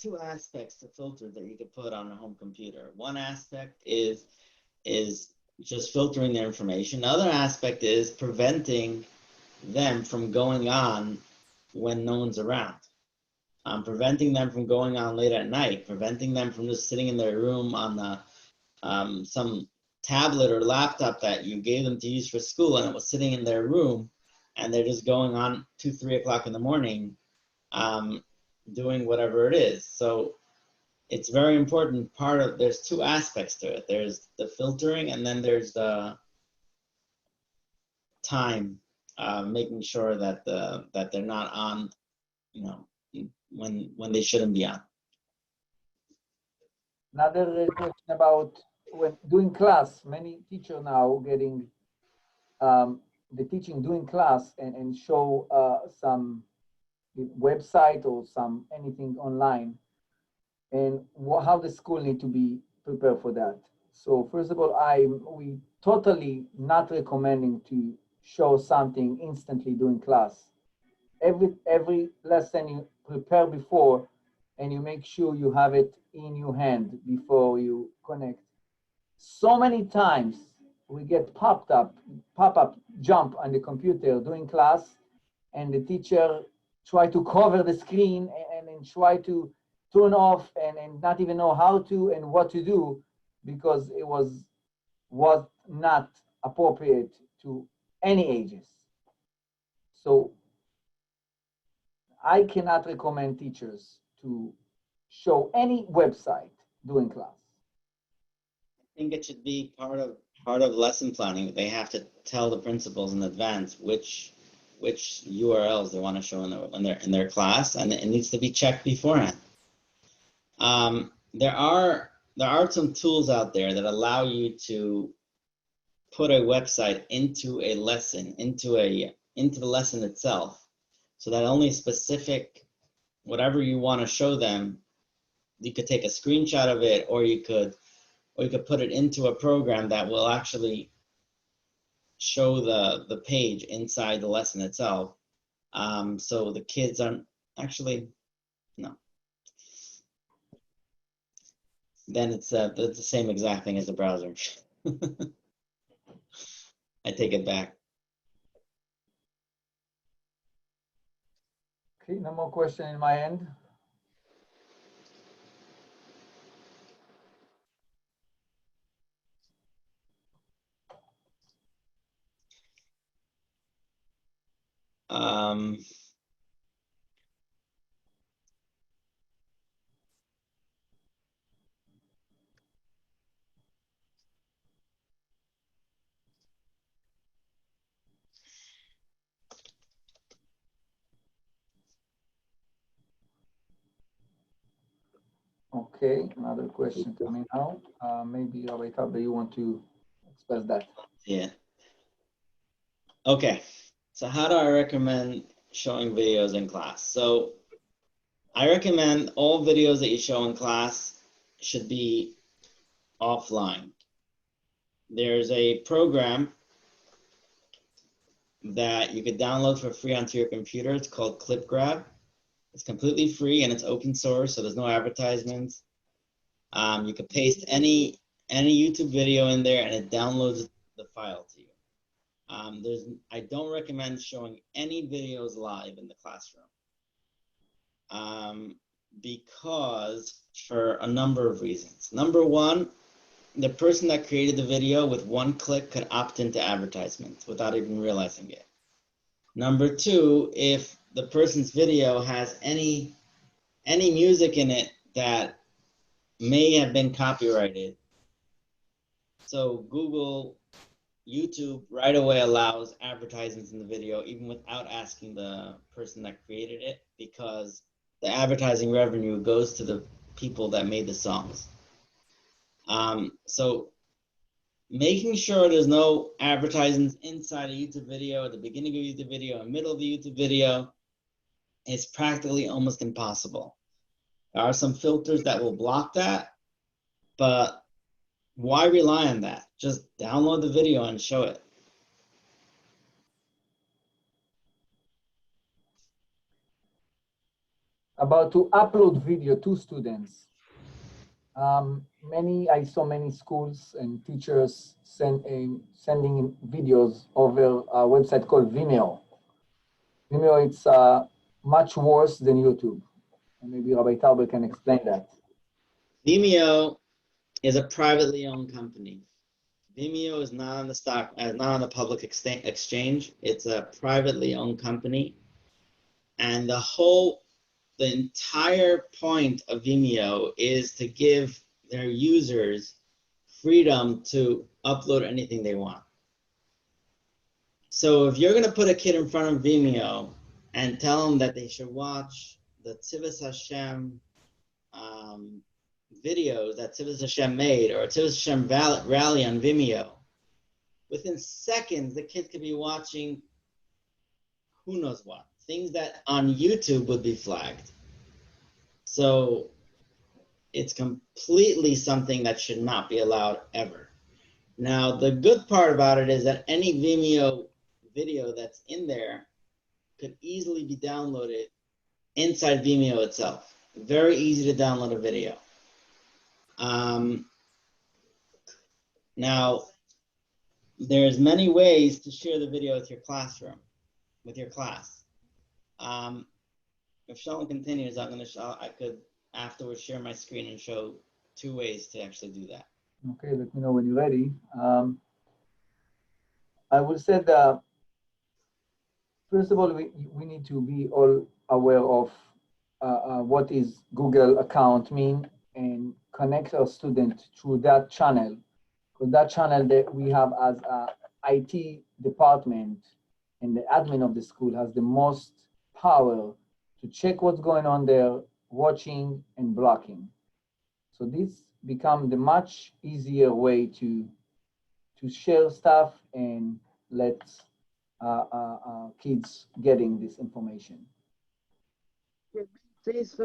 [SPEAKER 3] two aspects to filter that you could put on a home computer. One aspect is just filtering their information. The other aspect is preventing them from going on when no one's around. Preventing them from going on late at night, preventing them from just sitting in their room on some tablet or laptop that you gave them to use for school, and it was sitting in their room, and they're just going on 2-3 o'clock in the morning, doing whatever it is. So it's very important. There's two aspects to it. There's the filtering, and then there's the time, making sure that they're not on, when they shouldn't be on.
[SPEAKER 2] Another question about when doing class. Many teachers now getting the teaching doing class and show some website or some anything online, and how the school need to be prepared for that. So first of all, we totally not recommending to show something instantly during class. Every lesson you prepare before, and you make sure you have it in your hand before you connect. So many times we get pop-up jump on the computer during class, and the teacher try to cover the screen and try to turn off and not even know how to and what to do, because it was not appropriate to any ages. So I cannot recommend teachers to show any website during class.
[SPEAKER 3] I think it should be part of lesson planning. They have to tell the principals in advance which URLs they want to show in their class, and it needs to be checked beforehand. There are some tools out there that allow you to put a website into a lesson, into the lesson itself, so that only specific whatever you want to show them, you could take a screenshot of it, or you could put it into a program that will actually show the page inside the lesson itself. So the kids aren't actually, no. Then it's the same exact thing as the browser. I take it back.
[SPEAKER 2] Okay, no more question in my end.
[SPEAKER 3] Um,
[SPEAKER 2] Okay, another question coming out. Maybe Rabbi Talbe, you want to express that?
[SPEAKER 3] yeah. Okay. So how do I recommend showing videos in class? So I recommend all videos that you show in class should be offline. There's a program that you could download for free onto your computer. It's called ClipGrab. It's completely free and it's open source, so there's no advertisements. You could paste any YouTube video in there and it downloads the file to you. I don't recommend showing any videos live in the classroom because for a number of reasons. Number one, the person that created the video with one click could opt into advertisements without even realizing it. Number two, if the person's video has any music in it that may have been copyrighted, so Google, YouTube right away allows advertisements in the video even without asking the person that created it, because the advertising revenue goes to the people that made the songs. So making sure there's no advertisements inside a YouTube video, at the beginning of a YouTube video, in the middle of the YouTube video, is practically almost impossible. There are some filters that will block that, but why rely on that? Just download the video and show it.
[SPEAKER 2] About to upload video to students. I saw many schools and teachers sending in videos over a website called Vimeo. Vimeo, it's much worse than YouTube. And maybe Rabbi Talbe can explain that.
[SPEAKER 3] Vimeo is a privately owned company. Vimeo is not on the public exchange. It's a privately owned company, and the entire point of Vimeo is to give their users freedom to upload anything they want. So if you're going to put a kid in front of Vimeo and tell them that they should watch the Tzivos Hashem videos that Tzivos Hashem made, or a Tzivos Hashem rally on Vimeo, within seconds the kid could be watching who knows what, things that on YouTube would be flagged. So it's completely something that should not be allowed ever. Now, the good part about it is that any Vimeo video that's in there could easily be downloaded inside Vimeo itself. Very easy to download a video. Now, there's many ways to share the video with your classroom, with your class. If Shalom continues, I could afterwards share my screen and show 2 ways to actually do that.
[SPEAKER 2] Okay, let me know when you're ready. I will say that, first of all, we need to be all aware of what is Google account mean and connect our student through that channel. Because that channel that we have as a IT department and the admin of the school has the most power to check what's going on there, watching and blocking. So this become the much easier way to share stuff and let kids getting this information.
[SPEAKER 3] Please.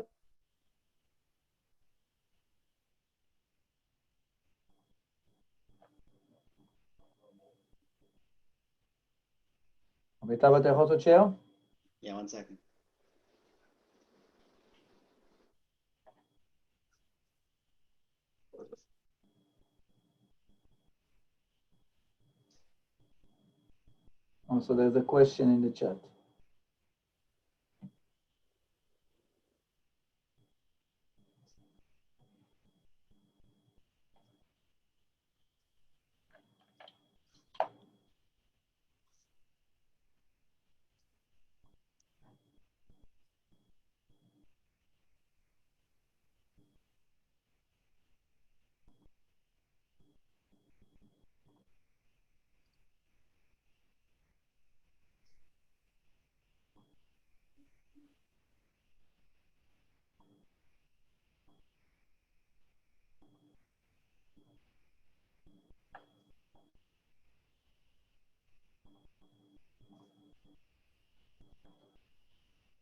[SPEAKER 2] אתה יכול לעשות share?
[SPEAKER 3] Yeah, 1 second.
[SPEAKER 2] Also, there's a question in the chat.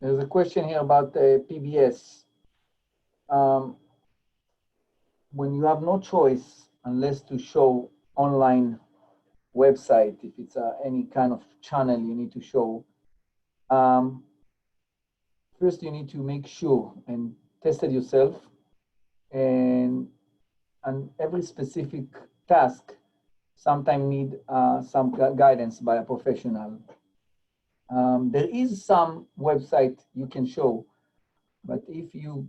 [SPEAKER 2] There's a question here about PBS. When you have no choice unless to show online website, if it's any kind of channel you need to show, first you need to make sure and test it yourself, and every specific task sometimes need some guidance by a professional. There is some website you can show, but if you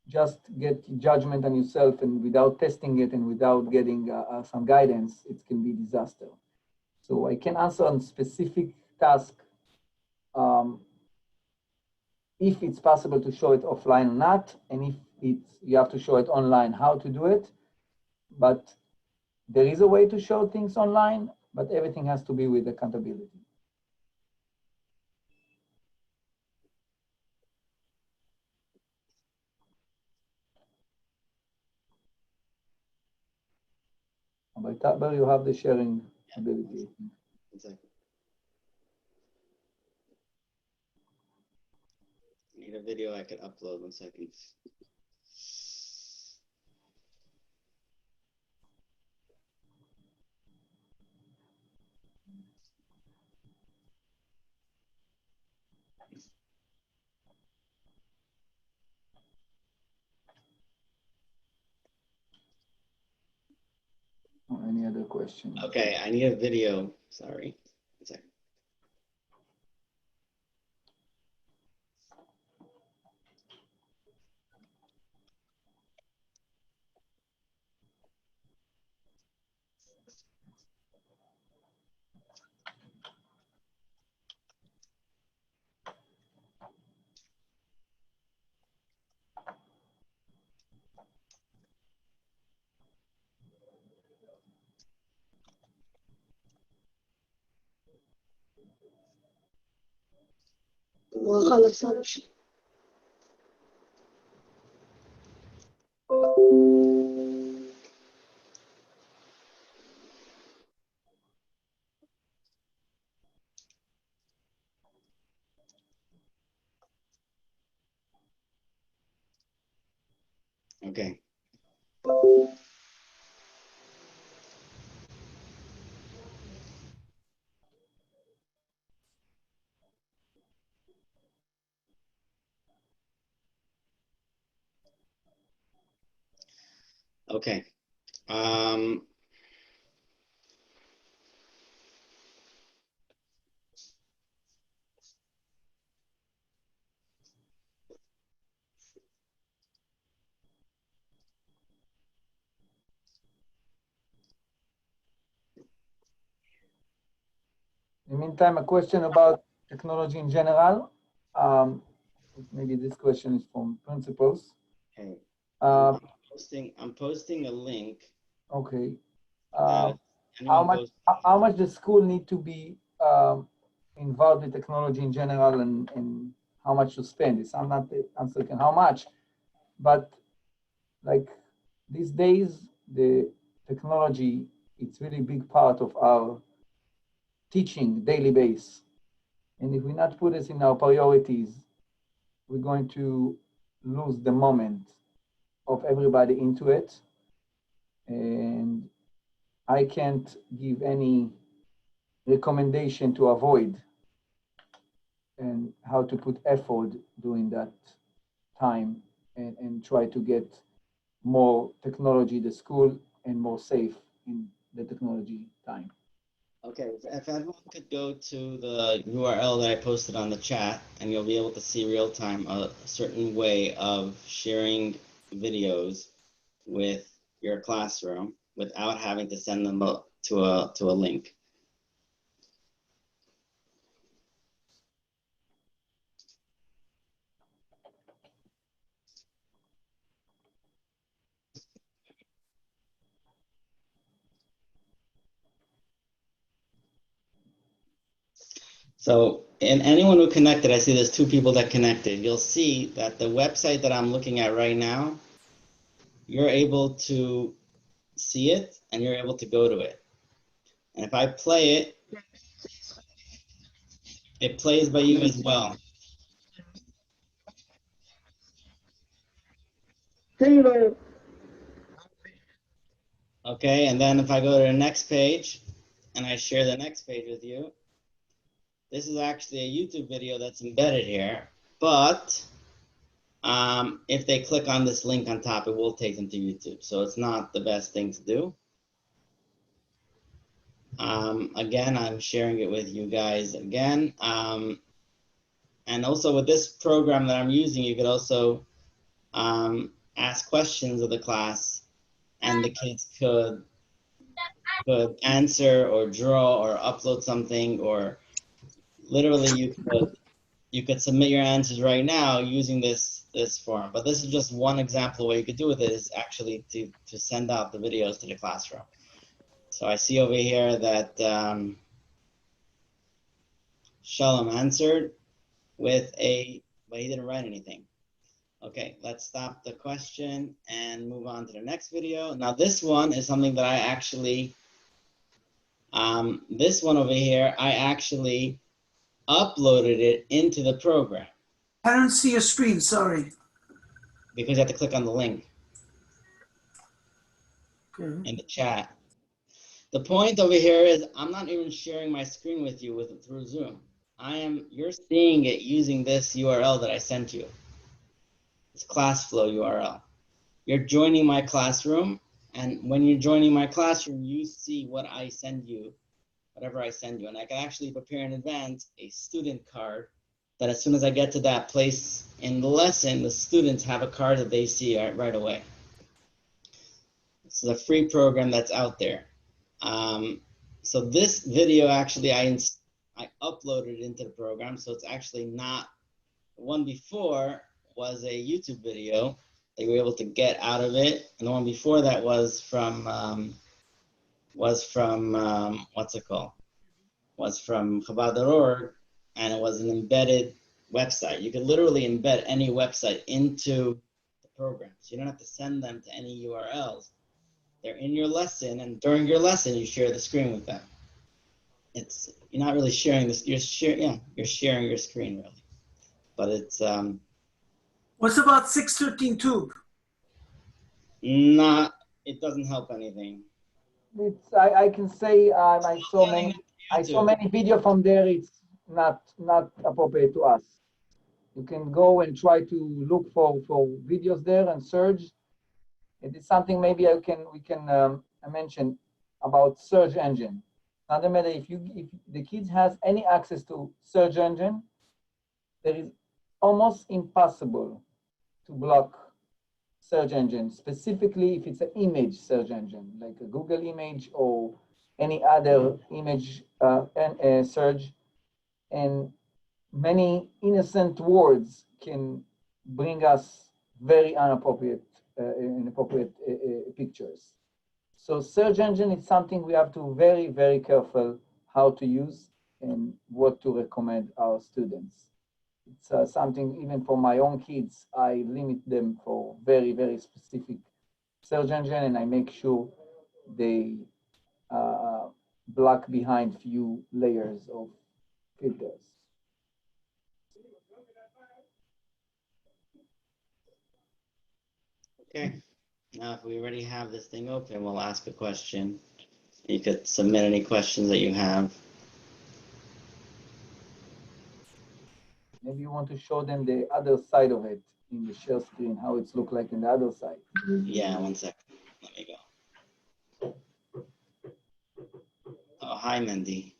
[SPEAKER 2] just get judgment on yourself and without testing it and without getting some guidance, it can be disaster. So I can answer on specific task if it's possible to show it offline or not, and if you have to show it online, how to do it. But there is a way to show things online, but everything has to be with accountability. By Taber, you have the sharing ability.
[SPEAKER 3] Exactly. I need a video I could upload. 1 second.
[SPEAKER 2] Any other question?
[SPEAKER 3] Okay, I need a video. Sorry. 1 second. Okay. Okay.
[SPEAKER 2] In the meantime, a question about technology in general. Maybe this question is from principals.
[SPEAKER 3] Okay.
[SPEAKER 2] Uh,
[SPEAKER 3] I'm posting a link.
[SPEAKER 2] okay. How much does school need to be involved with technology in general, and how much to spend? I'm not uncertain how much, but like these days, the technology, it's really big part of our teaching daily base. And if we not put this in our priorities, we're going to lose the moment of everybody into it. And I can't give any recommendation to avoid and how to put effort during that time and try to get more technology to school and more safe in the technology time.
[SPEAKER 3] Okay, if everyone could go to the URL that I posted on the chat, and you'll be able to see real time a certain way of sharing videos with your classroom without having to send them to a link. So, and anyone who connected, I see there's 2 people that connected. You'll see that the website that I'm looking at right now, you're able to see it and you're able to go to it. And if I play it, it plays by you as well.
[SPEAKER 4] Taylor.
[SPEAKER 3] Okay, and then if I go to the next page and I share the next page with you, this is actually a YouTube video that's embedded here, but if they click on this link on top, it will take them to YouTube. So it's not the best thing to do. Again, I'm sharing it with you guys again. And also with this program that I'm using, you could also ask questions of the class, and the kids could answer or draw or upload something, or literally you could submit your answers right now using this form. But this is just one example. What you could do with it is actually to send out the videos to the classroom. So I see over here that Shalom answered with but he didn't write anything. Okay, let's stop the question and move on to the next video. Now this one is something that I actually, this one over here, I actually uploaded it into the program.
[SPEAKER 5] I don't see your screen, sorry.
[SPEAKER 3] Because you have to click on the link
[SPEAKER 5] Okay.
[SPEAKER 3] in the chat. The point over here is I'm not even sharing my screen with you through Zoom. You're seeing it using this URL that I sent you. This ClassFlow URL. You're joining my classroom, and when you're joining my classroom, you see what I send you, whatever I send you. And I can actually prepare in advance a student card that as soon as I get to that place in the lesson, the students have a card that they see right away. This is a free program that's out there. So this video actually, I uploaded into the program, so it's actually not, the one before was a YouTube video that you were able to get out of it, and the one before that was from what's it called? Was from Chabad.org, and it was an embedded website. You could literally embed any website into the program, so you don't have to send them to any URLs. They're in your lesson, and during your lesson, you share the screen with them. You're not really sharing this. You're sharing your screen really, but it's
[SPEAKER 5] What's about 613 tube?
[SPEAKER 3] not. It doesn't help anything.
[SPEAKER 2] I can say I saw many video from there. It's not appropriate to us. You can go and try to look for videos there and search. It is something maybe we can mention about search engine. Another matter, if the kids has any access to search engine, there is almost impossible to block search engine, specifically if it's an image search engine, like a Google image or any other image search. And many innocent words can bring us very inappropriate pictures. So search engine is something we have to very, very careful how to use and what to recommend our students. It's something even for my own kids, I limit them for very, very specific search engine, and I make sure they block behind few layers of filters.
[SPEAKER 3] Okay. Now, if we already have this thing open, we'll ask a question. You could submit any questions that you have.
[SPEAKER 2] Maybe you want to show them the other side of it in the share screen, how it's look like in the other side.
[SPEAKER 3] Yeah, one second. Let me go. Oh, hi, Mandy.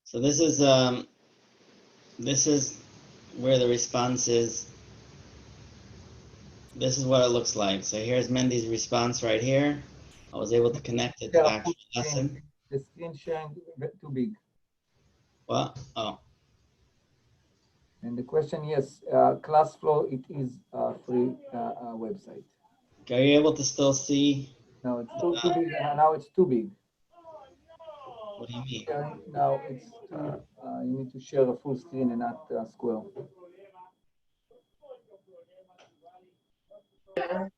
[SPEAKER 3] So this is where the response is. This is what it looks like. So here's Mendy's response right here. I was able to connect it to the actual lesson.
[SPEAKER 2] The screen sharing too big.
[SPEAKER 3] What? Oh.
[SPEAKER 2] And the question, yes, ClassFlow, it is a free website.
[SPEAKER 3] Okay, are you able to still see?
[SPEAKER 2] No, it's too big. Now it's too big.
[SPEAKER 3] What do you mean?
[SPEAKER 2] Sharing now, it's you need to share a full screen and not square.
[SPEAKER 3] How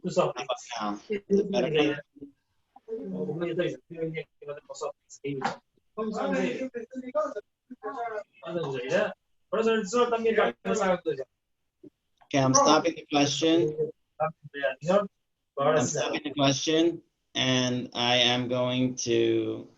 [SPEAKER 3] about now? Is it better now? Okay, I'm stopping the question. I'm stopping the question, and I am going to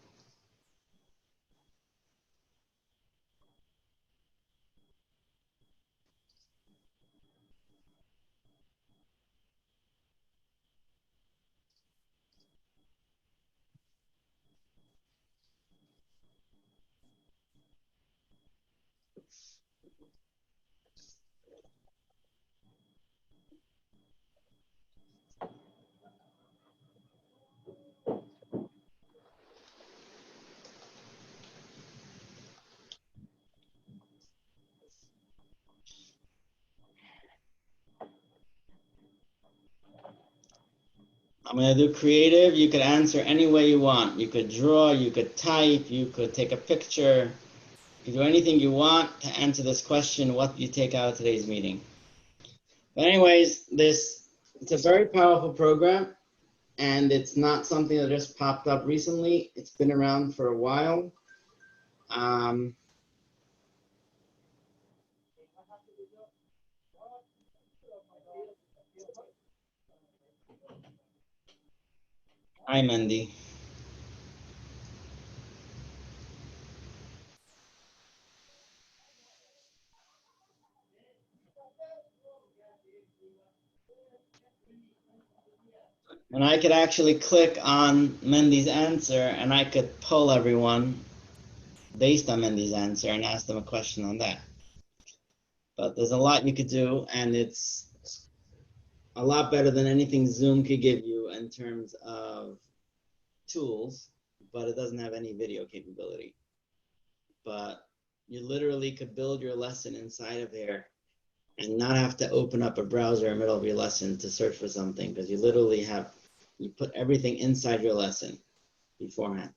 [SPEAKER 3] I'm going to do creative. You could answer any way you want. You could draw, you could type, you could take a picture. You can do anything you want to answer this question, what do you take out of today's meeting? But anyways, it's a very powerful program, and it's not something that just popped up recently. It's been around for a while. Hi, Mandy. And I could actually click on Mendy's answer, and I could poll everyone based on Mendy's answer and ask them a question on that. But there's a lot you could do, and it's a lot better than anything Zoom could give you in terms of tools, but it doesn't have any video capability. But you literally could build your lesson inside of there and not have to open up a browser in the middle of your lesson to search for something, because you literally you put everything inside your lesson beforehand.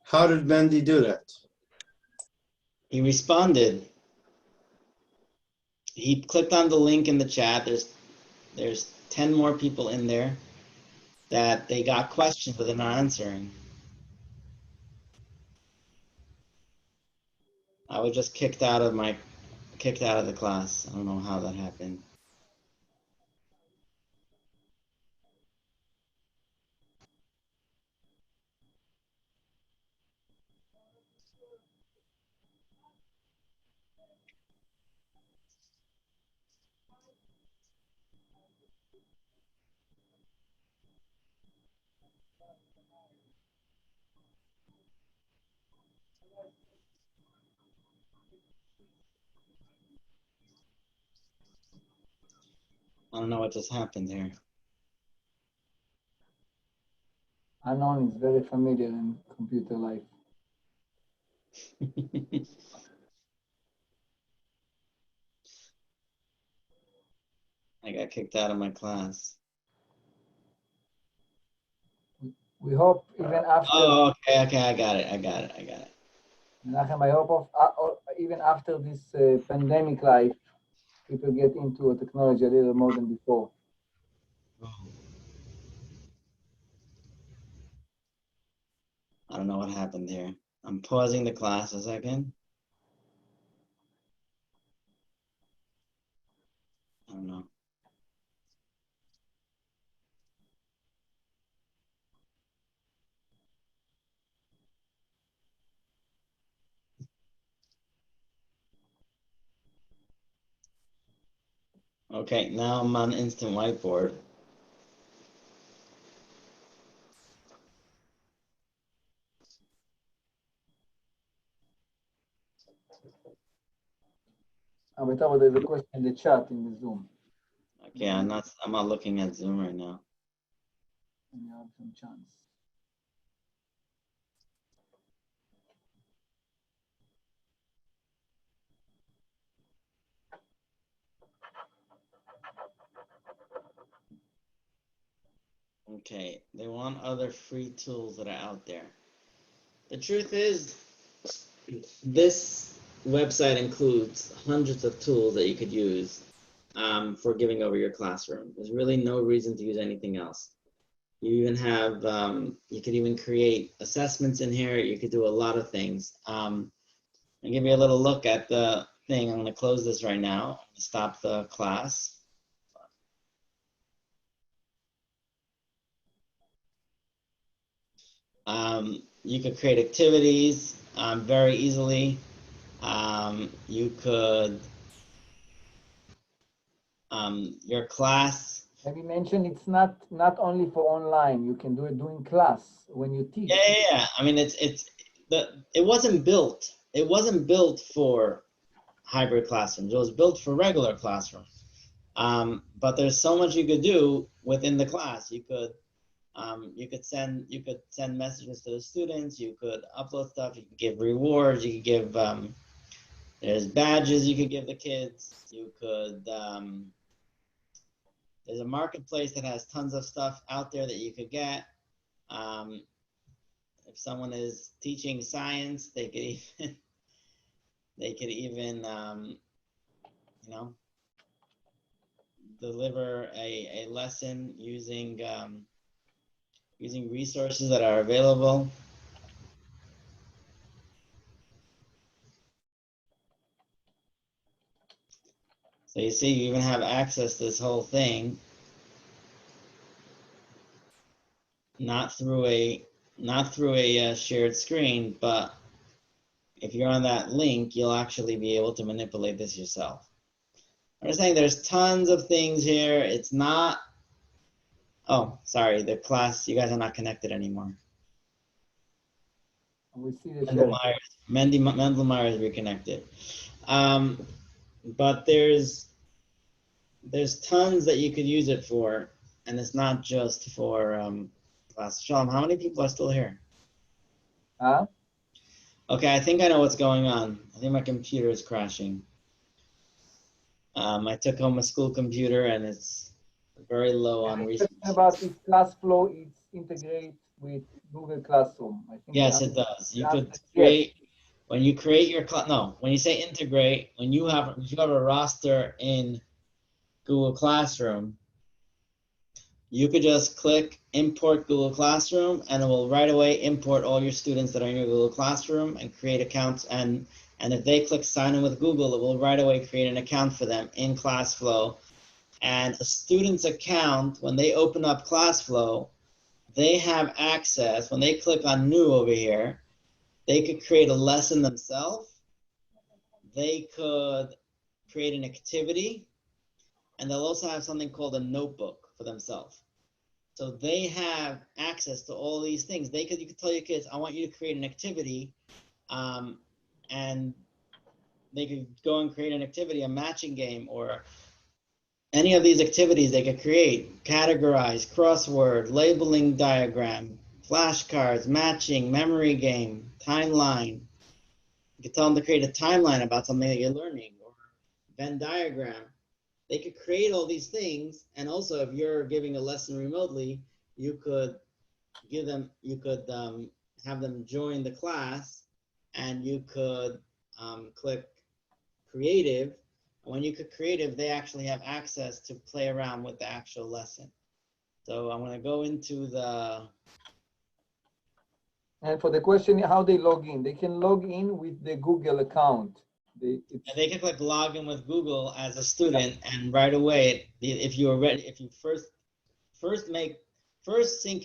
[SPEAKER 4] How did Mendy do that?
[SPEAKER 3] He responded. He clicked on the link in the chat. There's 10 more people in there that they got questions but they're not answering. I was just kicked out of the class. I don't know how that happened. I don't know what just happened here.
[SPEAKER 2] Unknown is very familiar in computer life.
[SPEAKER 3] I got kicked out of my class.
[SPEAKER 2] We hope even after.
[SPEAKER 3] Oh, okay, I got it.
[SPEAKER 2] Menachem, I hope even after this pandemic life, people get into technology a little more than before.
[SPEAKER 3] I don't know what happened here. I'm pausing the class a second. I don't know. Okay, now I'm on instant whiteboard.
[SPEAKER 2] But there's a question in the chat in the Zoom.
[SPEAKER 3] Okay, I'm not looking at Zoom right now.
[SPEAKER 2] And you have some chance.
[SPEAKER 3] Okay, they want other free tools that are out there. The truth is, this website includes hundreds of tools that you could use for giving over your classroom. There's really no reason to use anything else. You even have, you could even create assessments in here. You could do a lot of things. I'll give you a little look at the thing. I'm going to close this right now. Stop the class. You could create activities very easily. You could, your class.
[SPEAKER 2] Maybe mention it's not only for online. You can do it during class when you teach.
[SPEAKER 3] Yeah. I mean, it wasn't built. It wasn't built for hybrid classrooms. It was built for regular classrooms. But there's so much you could do within the class. You could send messages to the students. You could upload stuff. You could give rewards. You could give there's badges you could give the kids. You could there's a marketplace that has tons of stuff out there that you could get. If someone is teaching science, they could even you know, deliver a lesson using using resources that are available. So you see, you even have access to this whole thing, not through a shared screen, but if you're on that link, you'll actually be able to manipulate this yourself. I'm saying there's tons of things here. It's not. Oh, sorry, the class. You guys are not connected anymore.
[SPEAKER 2] We see the
[SPEAKER 3] Mendel Myers reconnected. But there's tons that you could use it for, and it's not just for class. Shalom, how many people are still here?
[SPEAKER 2] Huh?
[SPEAKER 3] Okay, I think I know what's going on. I think my computer is crashing. I took home a school computer and it's very low on resources.
[SPEAKER 2] About its class flow, it's integrate with Google Classroom. I think
[SPEAKER 3] Yes, it does. You could create, when you create your class, no, when you say integrate, when you have a roster in Google Classroom, you could just click import Google Classroom and it will right away import all your students that are in your Google Classroom and create accounts. And if they click sign in with Google, it will right away create an account for them in ClassFlow. And a student's account, when they open up ClassFlow, they have access. When they click on new over here, they could create a lesson themselves. They could create an activity, and they'll also have something called a notebook for themselves. So they have access to all these things. You could tell your kids, I want you to create an activity, and they could go and create an activity, a matching game, or any of these activities they could create, categorize, crossword, labeling diagram, flashcards, matching, memory game, timeline. You could tell them to create a timeline about something that you're learning, or Venn diagram. They could create all these things, and also if you're giving a lesson remotely, you could have them join the class, and you could click creative. When you click creative, they actually have access to play around with the actual lesson. So I'm going to go into the.
[SPEAKER 2] And for the question, how they log in, they can log in with the Google account.
[SPEAKER 3] They can click login with Google as a student, and right away, if you are ready, if you first sync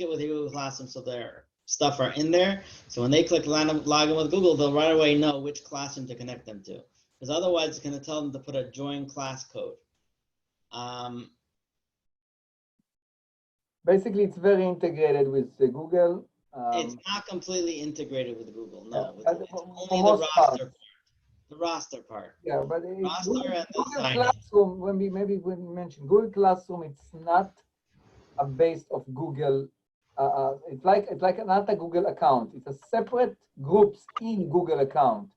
[SPEAKER 3] it with your Google Classroom so their stuff are in there. So when they click login with Google, they'll right away know which classroom to connect them to. Because otherwise, it's going to tell them to put a join class code.
[SPEAKER 2] Basically, it's very integrated with the Google.
[SPEAKER 3] It's not completely integrated with Google, no.
[SPEAKER 2] Yeah,
[SPEAKER 3] It's only the roster part. The roster part.
[SPEAKER 2] Yeah, but
[SPEAKER 3] Google
[SPEAKER 2] Classroom, when we mention Google Classroom, it's not a base of Google. It's like not a Google account. It's a separate groups in Google account.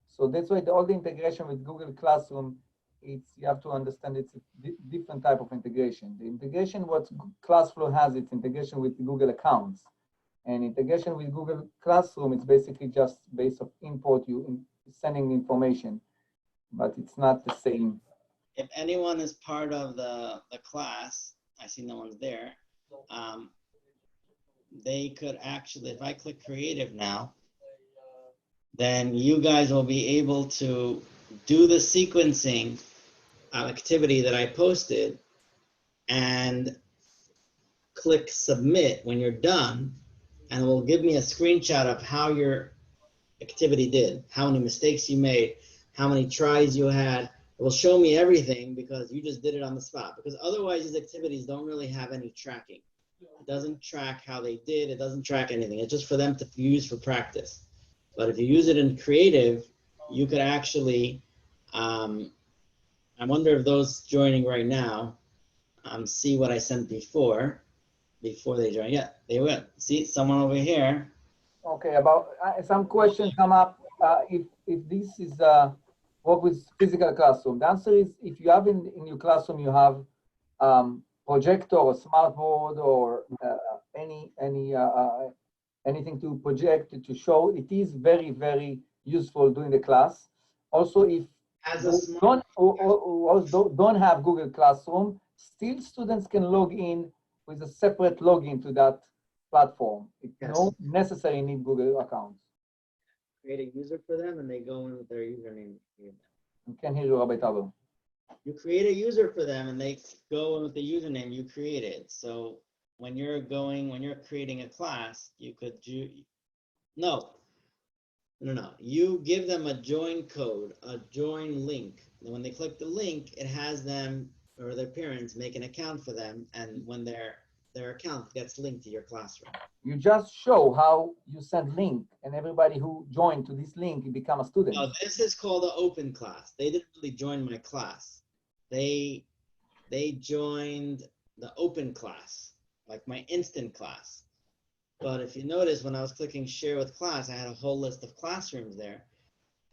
[SPEAKER 2] So that's why all the integration with Google Classroom you have to understand it's a different type of integration. The integation, what ClassFlow has, it's integration with Google accounts. And integration with Google Classroom, it's basically just based on import, sending information, but it's not the same.
[SPEAKER 3] If anyone is part of the class, I see no one's there, they could actually, if I click creative now, then you guys will be able to do the sequencing activity that I posted and click submit when you're done, and it will give me a screenshot of how your activity did, how many mistakes you made, how many tries you had. It will show me everything because you just did it on the spot, because otherwise these activities don't really have any tracking. It doesn't track how they did, it doesn't track anything. It's just for them to use for practice. But if you use it in creative, you could actually, I wonder if those joining right now see what I sent before they join. Yeah, they will. See, someone over here.
[SPEAKER 2] Okay, about some questions come up. If this is work with physical classroom, the answer is if you have in your classroom, you have projector or smartboard or anything to project, to show, it is very, very useful during the class. Also, if you don't have Google Classroom, still students can log in with a separate login to that platform. It's not necessarily need Google accounts.
[SPEAKER 3] Create a user for them and they go in with their username.
[SPEAKER 2] I can hear you, Rabbi Taber.
[SPEAKER 3] You create a user for them and they go in with the username you created. So when you're creating a class, you could you give them a join code, a join link. And when they click the link, it has them or their parents make an account for them. And when their account gets linked to your classroom.
[SPEAKER 2] You just show how you send link and everybody who joined to this link, you become a student.
[SPEAKER 3] No, this is called an open class. They didn't really join my class. They joined the open class, like my instant class. But if you notice, when I was clicking share with class, I had a whole list of classrooms there,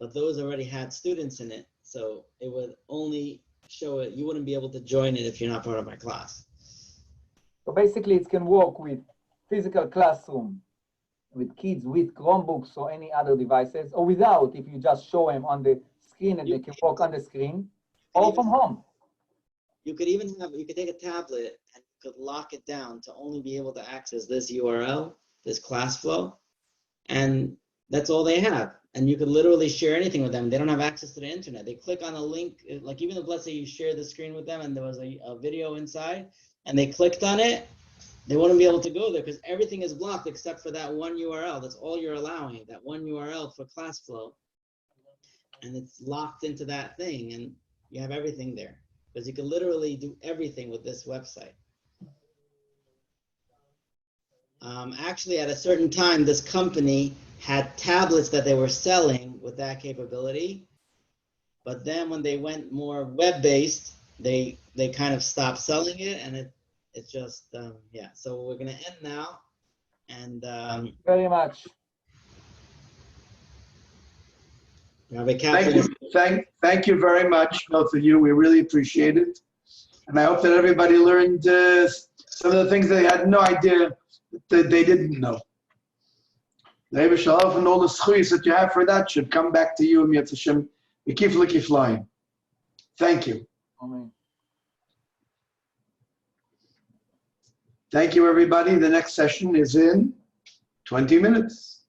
[SPEAKER 3] but those already had students in it. So it would only show it. You wouldn't be able to join it if you're not part of my class.
[SPEAKER 2] So basically it can work with physical classroom, with kids with Chromebooks or any other devices, or without, if you just show them on the screen and they can work on the screen, or from home.
[SPEAKER 3] You could take a tablet and you could lock it down to only be able to access this URL, this class flow, and that's all they have. And you could literally share anything with them. They don't have access to the internet. They click on a link, like even if let's say you share the screen with them and there was a video inside and they clicked on it, they wouldn't be able to go there because everything is blocked except for that one URL. That's all you're allowing, that one URL for ClassFlow. And it's locked into that thing and you have everything there. Because you can literally do everything with this website. Actually, at a certain time, this company had tablets that they were selling with that capability. But then when they went more web-based, they kind of stopped selling it, and it's just, yeah. So we're going to end now. And
[SPEAKER 2] very much.
[SPEAKER 1] Thank you very much, both of you. We really appreciate it. And I hope that everybody learned some of the things they had no idea that they didn't know. The Rebbe Shalom and all the schuyas that you have for that should come back to you and Yetz Hashem. Thank you.
[SPEAKER 2] Amen.
[SPEAKER 1] Thank you, everybody. The next session is in 20 minutes.